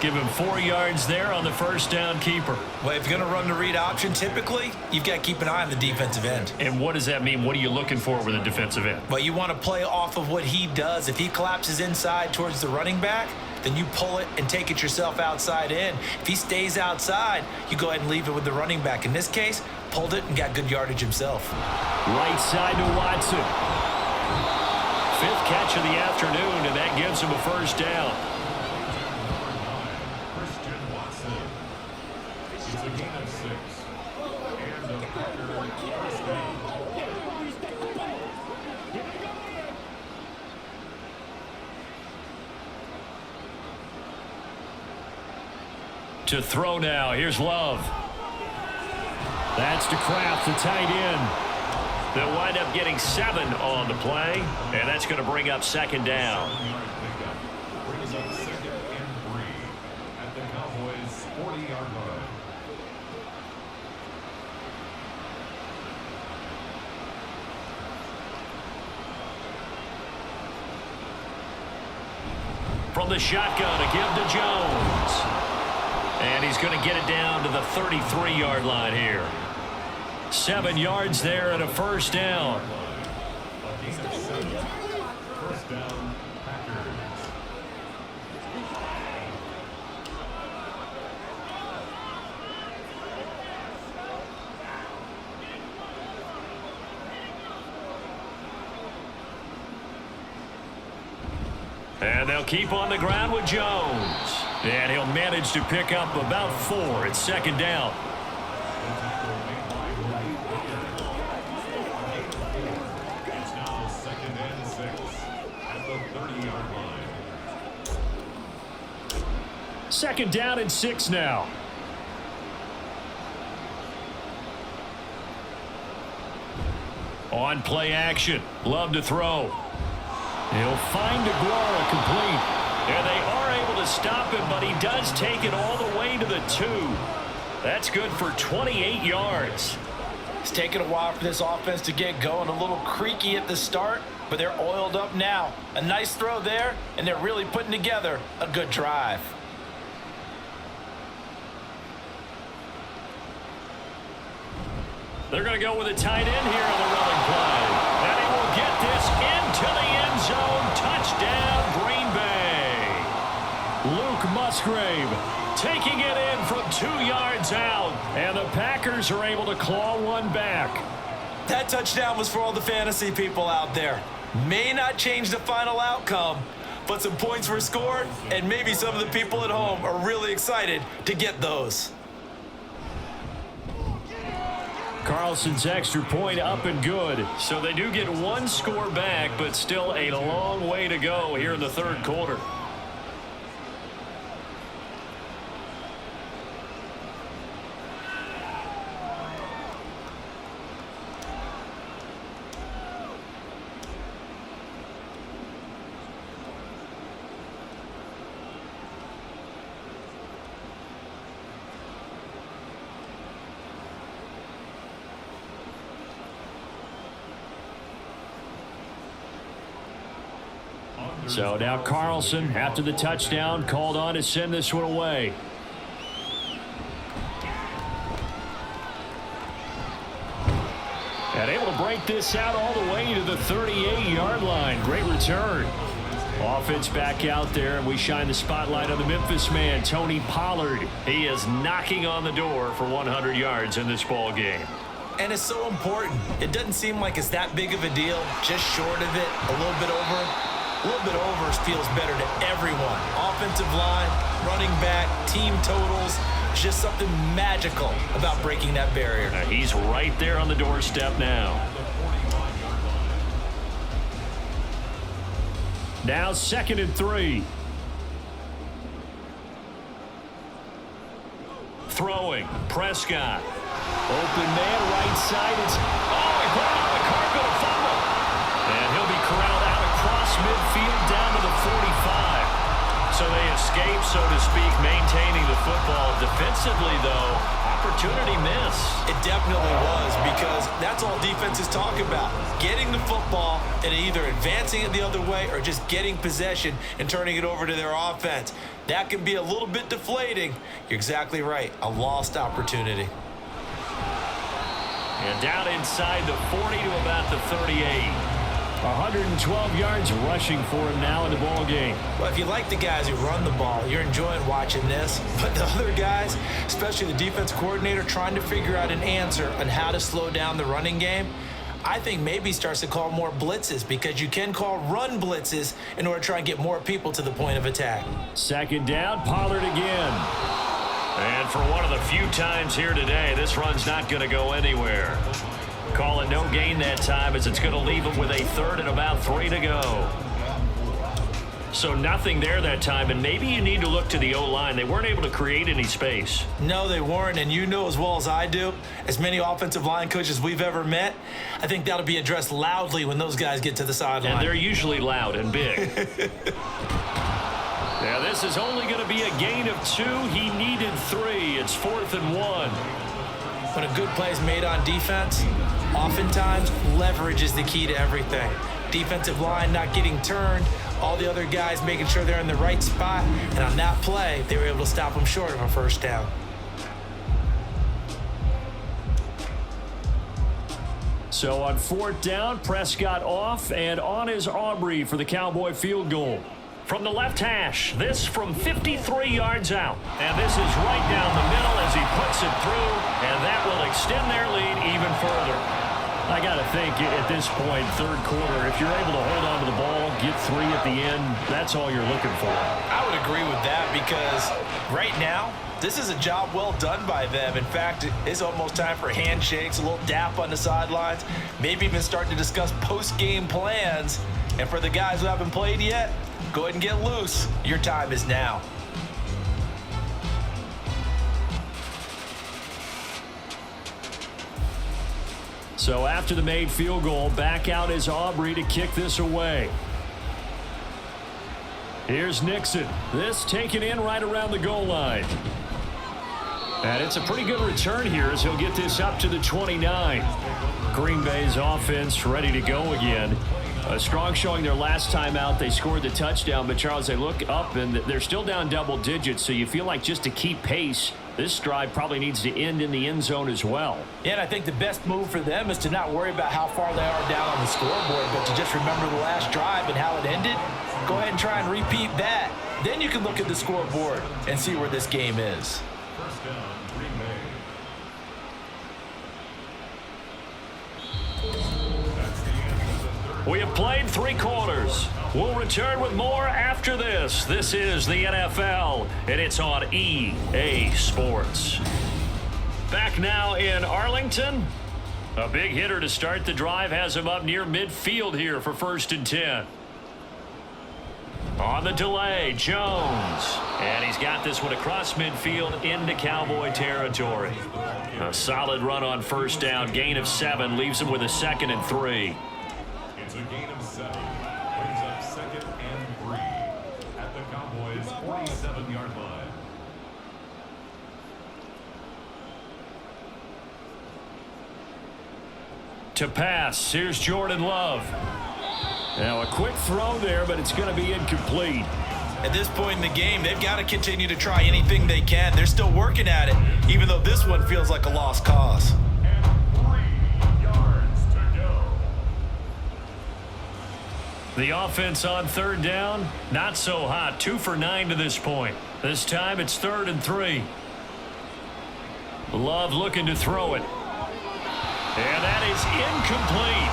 Give him 4 yards there on the 1st down keeper.
Well, if you're going to run the read option, typically, you've got to keep an eye on the defensive end.
And what does that mean? What are you looking for with a defensive end?
Well, you want to play off of what he does. If he collapses inside towards the running back, then you pull it and take it yourself outside in. If he stays outside, you go ahead and leave it with the running back. In this case, pulled it and got good yardage himself.
Right side to Watson. 5th catch of the afternoon, and that gives him a 1st down. To throw now. Here's Love. That's to Kraft, the tight end. They'll wind up getting 7 on the play, and that's going to bring up 2nd down.
Brings up 2nd and 3 at the Cowboys' 40-yard line.
From the shotgun, a give to Jones. And he's going to get it down to the 33-yard line here. 7 yards there and a 1st down.
First down, Packers.
And they'll keep on the ground with Jones. And he'll manage to pick up about 4 at second down.
It's now 2nd and 6 at the 30-yard line.
2nd down and 6 now. On play action. Love to throw. He'll find Aguara complete. And they are able to stop him, but he does take it all the way to the 2. That's good for 28 yards.
It's taken a while for this offense to get going. A little creaky at the start, but they're oiled up now. A nice throw there, and they're really putting together a good drive.
They're going to go with a tight end here on the running play. And he will get this into the end zone. Touchdown, Green Bay. Luke Musgrave taking it in from 2 yards out. And the Packers are able to claw one back.
That touchdown was for all the fantasy people out there. May not change the final outcome, but some points were scored, and maybe some of the people at home are really excited to get those.
Carlson's extra point up and good. So they do get 1 score back, but still a long way to go here in the 3rd quarter. So now Carlson, after the touchdown, called on to send this one away. And able to break this out all the way to the 38-yard line. Great return. Offense back out there, and we shine the spotlight on the Memphis man, Tony Pollard. He is knocking on the door for 100 yards in this ball game.
And it's so important. It doesn't seem like it's that big of a deal, just short of it, a little bit over. A little bit over feels better to everyone. Offensive line, running back, team totals, just something magical about breaking that barrier.
He's right there on the doorstep now. Now 2nd and 3. Throwing, Prescott. Open man, right side. It's, he put it on the carpet, a fumble. And he'll be corralled out across midfield down to the 45. So they escape, so to speak, maintaining the football. Defensively, though, opportunity miss.
It definitely was, because that's all defenses talk about. Getting the football and either advancing it the other way or just getting possession and turning it over to their offense. That can be a little bit deflating. You're exactly right. A lost opportunity.
And down inside the 40 to about the 38. 112 yards rushing for him now in the ball game.
Well, if you like the guys who run the ball, you're enjoying watching this. But the other guys, especially the defense coordinator, trying to figure out an answer on how to slow down the running game, I think maybe starts to call more blitzes, because you can call run blitzes in order to try and get more people to the point of attack.
2nd down, Pollard again. And for one of the few times here today, this run's not going to go anywhere. Call it no gain that time, as it's going to leave him with a 3rd and about 3 to go. So nothing there that time, and maybe you need to look to the O-line. They weren't able to create any space.
No, they weren't, and you know as well as I do, as many offensive line coaches we've ever met, I think that'll be addressed loudly when those guys get to the sideline.
And they're usually loud and big. Now this is only going to be a gain of 2. He needed 3. It's 4th and 1.
When a good play is made on defense, oftentimes leverage is the key to everything. Defensive line not getting turned, all the other guys making sure they're in the right spot, and on that play, they were able to stop them short of a 1st down.
So on 4th down, Prescott off, and on is Aubrey for the Cowboy field goal. From the left hash, this from 53 yards out. And this is right down the middle as he puts it through, and that will extend their lead even further. I got to think at this point, third quarter, if you're able to hold on to the ball, get 3 at the end, that's all you're looking for.
I would agree with that because right now, this is a job well done by them. In fact, it's almost time for handshakes, a little dap on the sidelines, maybe even start to discuss post-game plans. And for the guys who haven't played yet, go ahead and get loose. Your time is now.
So after the made field goal, back out is Aubrey to kick this away. Here's Nixon. This taken in right around the goal line. And it's a pretty good return here as he'll get this up to the 29. Green Bay's offense ready to go again. A strong showing their last time out. They scored the touchdown, but Charles, they look up and they're still down double digits, so you feel like just to keep pace, this drive probably needs to end in the end zone as well.
Yeah, and I think the best move for them is to not worry about how far they are down on the scoreboard, but to just remember the last drive and how it ended. Go ahead and try and repeat that. Then you can look at the scoreboard and see where this game is.
First down, Green Bay. That's the end of the third.
We have played 3 quarters. We'll return with more after this. This is the NFL, and it's on EA Sports. Back now in Arlington. A big hitter to start the drive has him up near midfield here for 1st and 10. On the delay, Jones. And he's got this one across midfield into Cowboy territory. A solid run on 1st down. Gain of 7 leaves him with a 2nd and 3.
It's a gain of 7. Brings up 2nd and 3 at the Cowboys' 47-yard line.
To pass, here's Jordan Love. Now a quick throw there, but it's going to be incomplete.
At this point in the game, they've got to continue to try anything they can. They're still working at it, even though this one feels like a lost cause.
And 3 yards to go.
The offense on 3rd down, not so hot. 2 for 9 to this point. This time it's 3rd and 3. Love looking to throw it. And that is incomplete.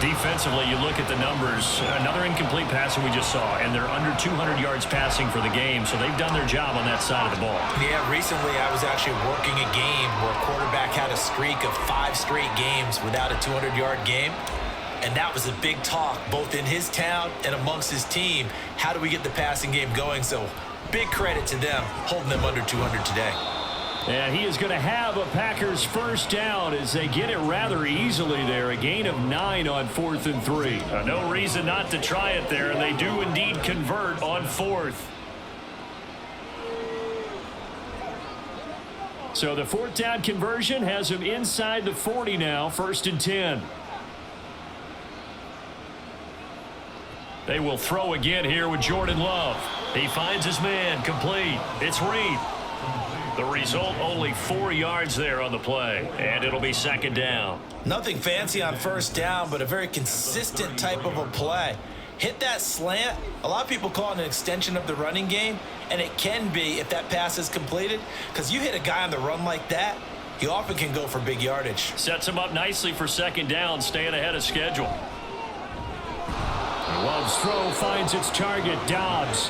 Defensively, you look at the numbers. Another incomplete pass that we just saw, and they're under 200 yards passing for the game, so they've done their job on that side of the ball.
Yeah, recently I was actually working a game where a quarterback had a streak of 5 straight games without a 200-yard game, and that was a big talk both in his town and amongst his team. How do we get the passing game going? So big credit to them holding them under 200 today.
And he is going to have a Packers 1st down as they get it rather easily there. A gain of 9 on 4th and 3. No reason not to try it there, and they do indeed convert on 4th. So the 4th down conversion has him inside the 40 now, 1st and 10. They will throw again here with Jordan Love. He finds his man, complete. It's Reed. The result, only 4 yards there on the play, and it'll be 2nd down.
Nothing fancy on 1st down, but a very consistent type of a play. Hit that slant. A lot of people call it an extension of the running game, and it can be if that pass is completed, because you hit a guy on the run like that, he often can go for big yardage.
Sets him up nicely for 2nd down, staying ahead of schedule. Love's throw finds its target, Dobbs.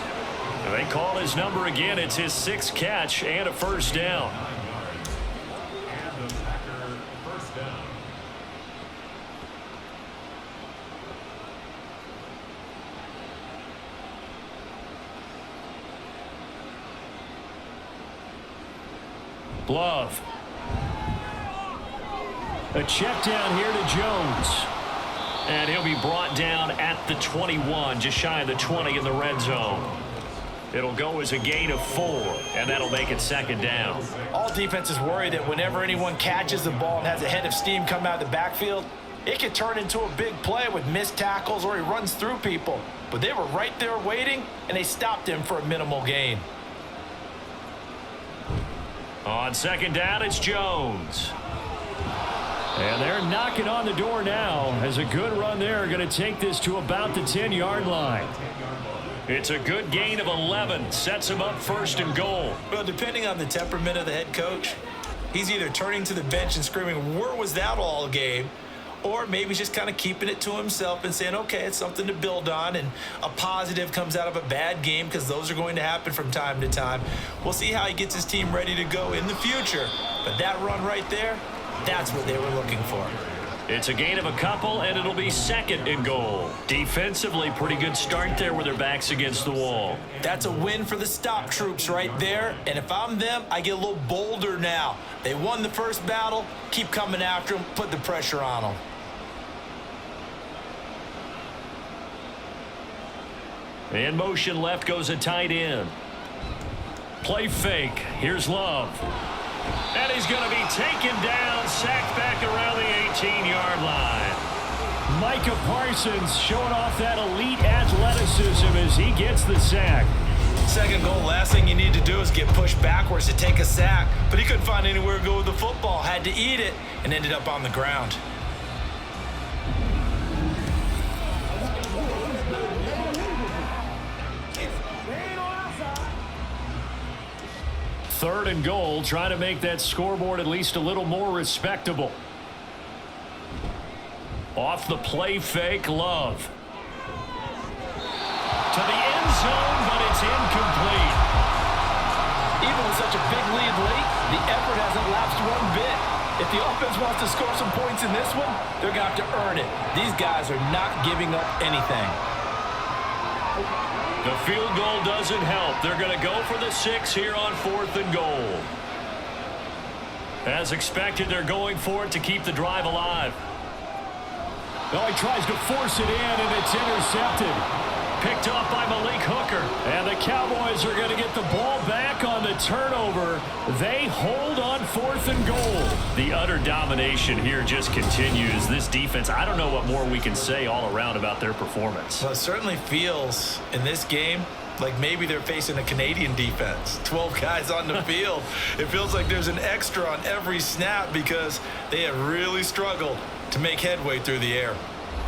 They call his number again. It's his 6th catch and a 1st down.
And the Packer 1st down.
Love. A check down here to Jones. And he'll be brought down at the 21, just shy of the 20 in the red zone. It'll go as a gain of 4, and that'll make it 2nd down.
All defenses worry that whenever anyone catches the ball and has a head of steam come out of the backfield, it could turn into a big play with missed tackles or he runs through people. But they were right there waiting, and they stopped him for a minimal gain.
On 2nd down, it's Jones. And they're knocking on the door now as a good run there. Going to take this to about the 10-yard line. It's a good gain of 11. Sets him up 1st and goal.
Well, depending on the temperament of the head coach, He's either turning to the bench and screaming, "Where was that all game?" Or maybe he's just kind of keeping it to himself and saying, okay, it's something to build on, and a positive comes out of a bad game, because those are going to happen from time to time. We'll see how he gets his team ready to go in the future. But that run right there, that's what they were looking for.
It's a gain of a couple, and it'll be 2nd and goal. Defensively, pretty good start there with their backs against the wall.
That's a win for the stop troops right there. And if I'm them, I get a little bolder now. They won the first battle. Keep coming after them. Put the pressure on them.
In motion left goes a tight end. Play fake. Here's Love. And he's going to be taken down, sacked back around the 18-yard line.
Micah Parsons showing off that elite athleticism as he gets the sack.
Second goal, last thing you need to do is get pushed backwards to take a sack. But he couldn't find anywhere to go with the football. Had to eat it and ended up on the ground.
3rd and goal, trying to make that scoreboard at least a little more respectable. Off the play fake, Love. To the end zone, but it's incomplete.
Even with such a big lead late, the effort hasn't lapsed one bit. If the offense wants to score some points in this one, they're going to have to earn it. These guys are not giving up anything.
The field goal doesn't help. They're going to go for the 6 here on 4th and goal. As expected, they're going for it to keep the drive alive.
Oh, he tries to force it in, and it's intercepted.
Picked up by Malik Hooker.
And the Cowboys are going to get the ball back on the turnover. They hold on 4th and goal.
The utter domination here just continues. This defense, I don't know what more we can say all around about their performance.
Well, it certainly feels in this game like maybe they're facing a Canadian defense. 12 guys on the field. It feels like there's an extra on every snap because they have really struggled to make headway through the air.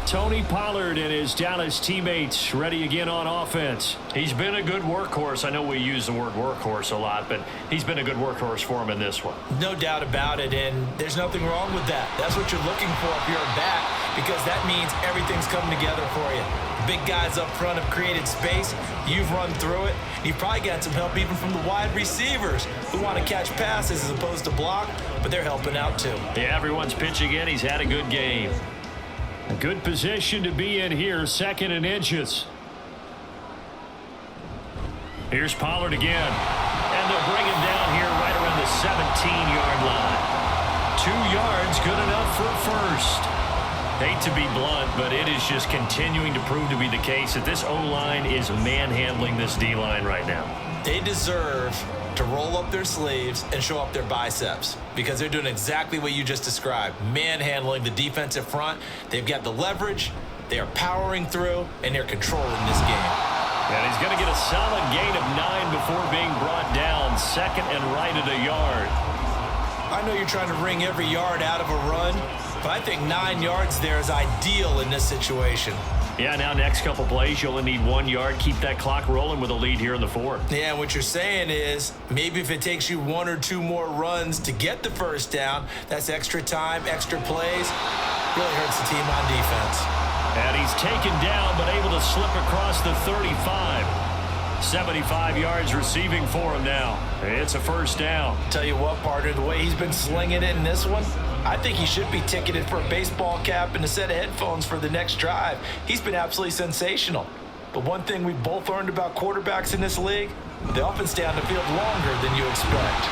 Tony Pollard and his Dallas teammates ready again on offense.
He's been a good workhorse. I know we use the word workhorse a lot, but he's been a good workhorse for him in this one.
No doubt about it, and there's nothing wrong with that. That's what you're looking for if you're a back, because that means everything's coming together for you. Big guys up front have created space. You've run through it. You've probably got some help even from the wide receivers who want to catch passes as opposed to block, but they're helping out too.
Yeah, everyone's pitching in. He's had a good game.
A good position to be in here, 2nd and inches.
Here's Pollard again. And they'll bring him down here right around the 17-yard line. 2 yards, good enough for a first. Hate to be blunt, but it is just continuing to prove to be the case that this O-line is manhandling this D-line right now.
They deserve to roll up their sleeves and show up their biceps because they're doing exactly what you just described, manhandling the defensive front. They've got the leverage, they are powering through, and they're controlling this game.
And he's going to get a solid gain of 9 before being brought down, 2nd and right at a yard.
I know you're trying to wring every yard out of a run, but I think 9 yards there is ideal in this situation.
Yeah, now next couple plays, you only need 1 yard. Keep that clock rolling with a lead here in the 4th.
Yeah, and what you're saying is maybe if it takes you 1 or 2 more runs to get the first down, that's extra time, extra plays. Really hurts the team on defense.
And he's taken down, but able to slip across the 35. 75 yards receiving for him now. It's a first down.
Tell you what, partner, the way he's been slinging it in this one, I think he should be ticketed for a baseball cap and a set of headphones for the next drive. He's been absolutely sensational. But one thing we both learned about quarterbacks in this league, they often stay on the field longer than you expect.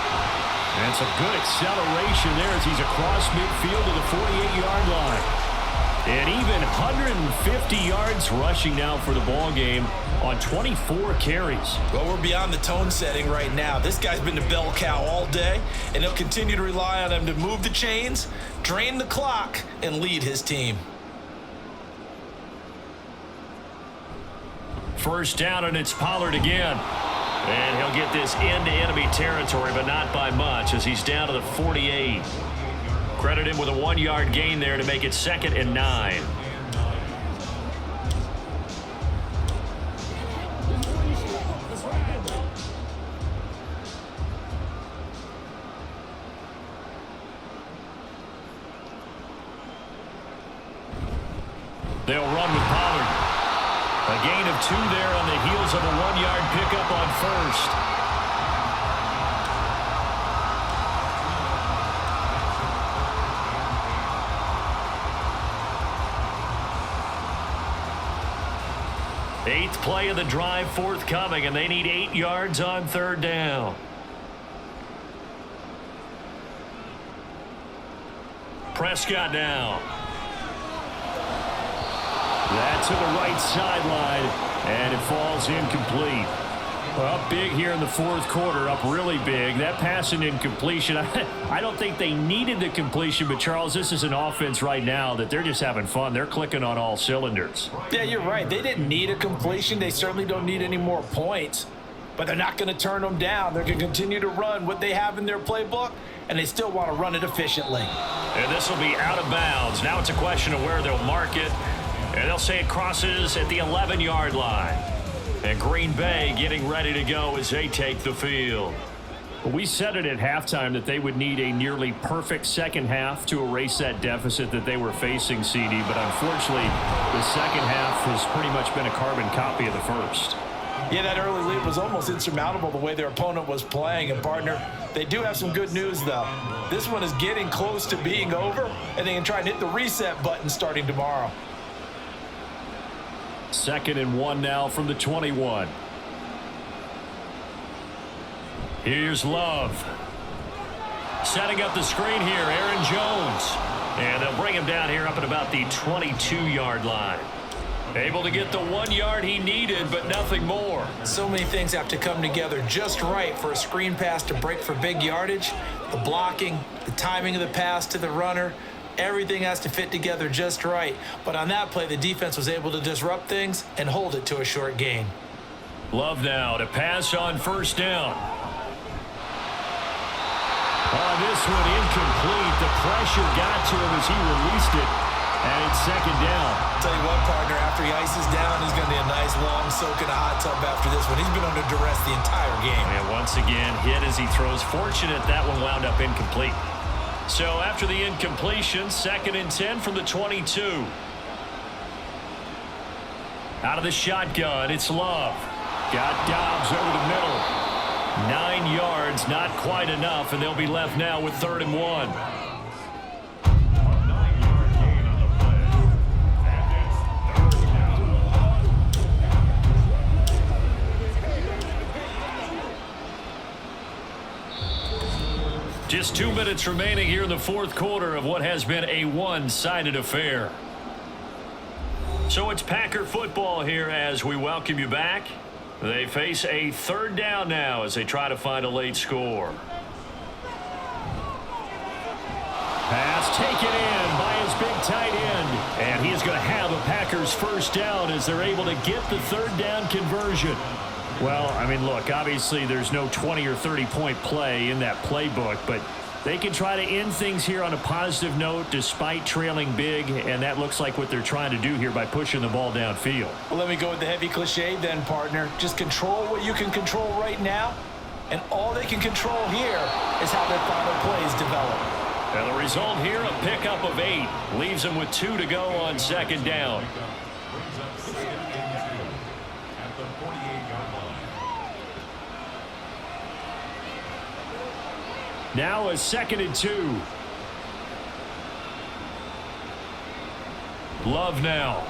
And it's a good acceleration there as he's across midfield to the 48-yard line. And even 150 yards rushing now for the ball game on 24 carries.
Well, we're beyond the tone setting right now. This guy's been the bell cow all day, and he'll continue to rely on him to move the chains, drain the clock, and lead his team.
First down, and it's Pollard again. And he'll get this into enemy territory, but not by much as he's down to the 48. Credit him with a 1 yard gain there to make it 2nd and 9. They'll run with Pollard. A gain of 2 there on the heels of a 1-yard pickup on first. Eighth play of the drive forthcoming, and they need 8 yards on 3rd down. Prescott now. That to the right sideline, and it falls incomplete. Well, up big here in the 4th quarter, up really big. That pass and incompletion, I don't think they needed the completion, but Charles, this is an offense right now that they're just having fun. They're clicking on all cylinders.
Yeah, you're right. They didn't need a completion. They certainly don't need any more points, but they're not going to turn them down. They're going to continue to run what they have in their playbook, and they still want to run it efficiently.
And this will be out of bounds. Now it's a question of where they'll mark it, and they'll say it crosses at the 11-yard line. And Green Bay getting ready to go as they take the field.
We said it at halftime that they would need a nearly perfect second half to erase that deficit that they were facing, CD, but unfortunately the second half has pretty much been a carbon copy of the first.
Yeah, that early lead was almost insurmountable the way their opponent was playing. And, partner, they do have some good news, though. This one is getting close to being over, and they can try and hit the reset button starting tomorrow.
2nd and 1 now from the 21.
Here's Love. Setting up the screen here, Aaron Jones. And they'll bring him down here up at about the 22-yard line. Able to get the 1 yard he needed, but nothing more.
So many things have to come together just right for a screen pass to break for big yardage. The blocking, the timing of the pass to the runner, everything has to fit together just right. But on that play, the defense was able to disrupt things and hold it to a short gain.
Love now to pass on 1st down.
Oh, this one incomplete. The pressure got to him as he released it. And it's 2nd down.
Tell you what, partner, after he ices down, he's going to be a nice long soak in a hot tub after this one. He's been under duress the entire game.
And once again, hit as he throws. Fortunate that one wound up incomplete. So after the incompletion, 2nd and 10 from the 22. Out of the shotgun, it's Love. Got Dobbs over the middle. 9 yards, not quite enough, and they'll be left now with 3rd and 1. Just 2 minutes remaining here in the 4th quarter of what has been a one-sided affair. So it's Packer football here as we welcome you back. They face a 3rd down now as they try to find a late score.
Pass taken in by his big tight end. And he's going to have a Packers 1st down as they're able to get the 3rd down conversion. Well, I mean, look, obviously there's no 20 or 30-point play in that playbook, but they can try to end things here on a positive note despite trailing big, and that looks like what they're trying to do here by pushing the ball downfield.
Well, let me go with the heavy cliche then, partner. Just control what you can control right now, and all they can control here is how their final plays develop.
And the result here, a pickup of 8. Leaves them with 2 to go on 2nd down.
Now a 2nd and 2.
Love now.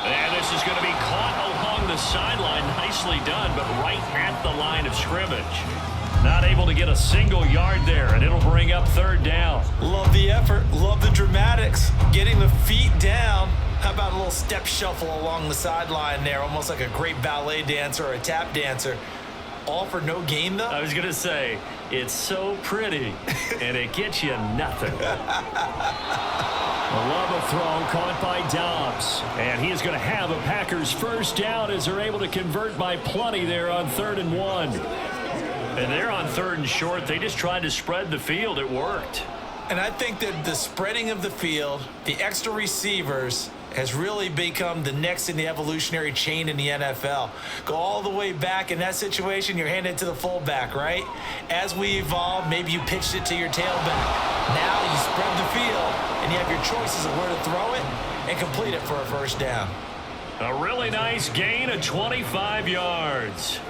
And this is going to be caught along the sideline. Nicely done, but right at the line of scrimmage. Not able to get a single yard there, and it'll bring up 3rd down.
Love the effort. Love the dramatics. Getting the feet down. How about a little step shuffle along the sideline there, almost like a great ballet dancer or a tap dancer. All for no gain, though?
I was going to say, it's so pretty, and it gets you nothing.
A Love throw caught by Dobbs. And he is going to have a Packers 1st down as they're able to convert by plenty there on 3rd and 1.
And they're on 3rd and short. They just tried to spread the field. It worked.
And I think that the spreading of the field, the extra receivers, has really become the next in the evolutionary chain in the NFL. Go all the way back in that situation, you're handing it to the fullback, right? As we evolve, maybe you pitched it to your tailback. Now you spread the field, and you have your choices of where to throw it. and complete it for a first down.
A really nice gain of 25 yards.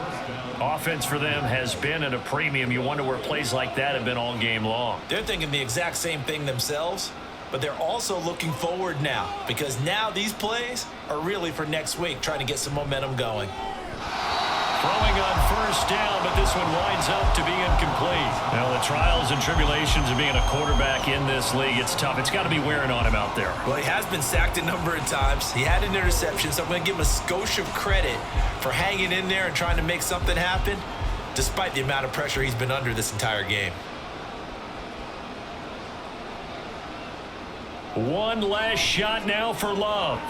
Offense for them has been at a premium. You wonder where plays like that have been all game long.
They're thinking the exact same thing themselves, but they're also looking forward now because now these plays are really for next week, trying to get some momentum going.
Throwing on first down, but this one winds up to be incomplete. Now, the trials and tribulations of being a quarterback in this league, it's tough. It's got to be wearing on him out there.
Well, he has been sacked a number of times. He had an interception, so I'm going to give him a skosh of credit for hanging in there and trying to make something happen, despite the amount of pressure he's been under this entire game.
One last shot now for Love.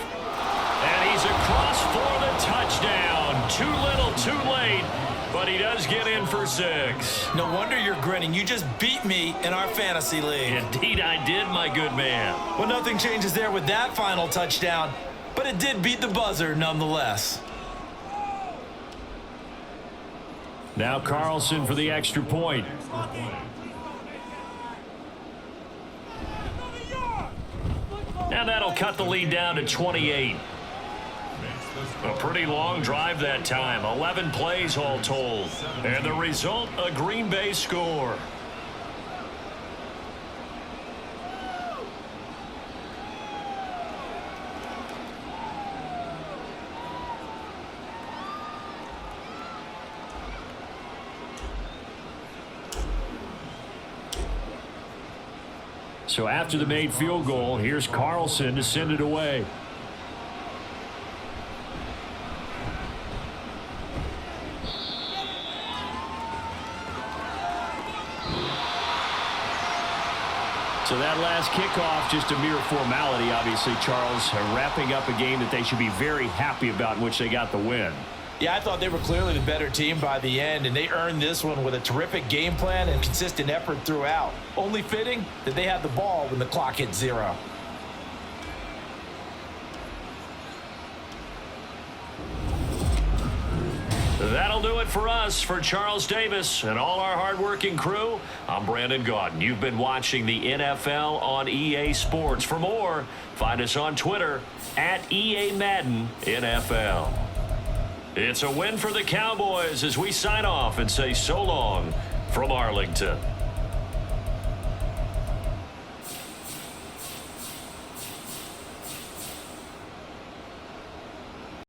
And he's across for the touchdown. Too little, too late, but he does get in for 6.
No wonder you're grinning. You just beat me in our fantasy league.
Indeed, I did, my good man.
Well, nothing changes there with that final touchdown, but it did beat the buzzer nonetheless.
Now Carlson for the extra point.
And that'll cut the lead down to 28. A pretty long drive that time. 11 plays all told. And the result, a Green Bay score.
So after the made field goal, here's Carlson to send it away. So that last kickoff, just a mere formality, obviously, Charles, wrapping up a game that they should be very happy about in which they got the win.
Yeah, I thought they were clearly the better team by the end, and they earned this one with a terrific game plan and consistent effort throughout. Only fitting that they had the ball when the clock hit 0.
That'll do it for us. For Charles Davis and all our hardworking crew, I'm Brandon Gaudin. You've been watching the NFL on EA Sports. For more, find us on Twitter at EA Madden NFL. It's a win for the Cowboys as we sign off and say so long from Arlington.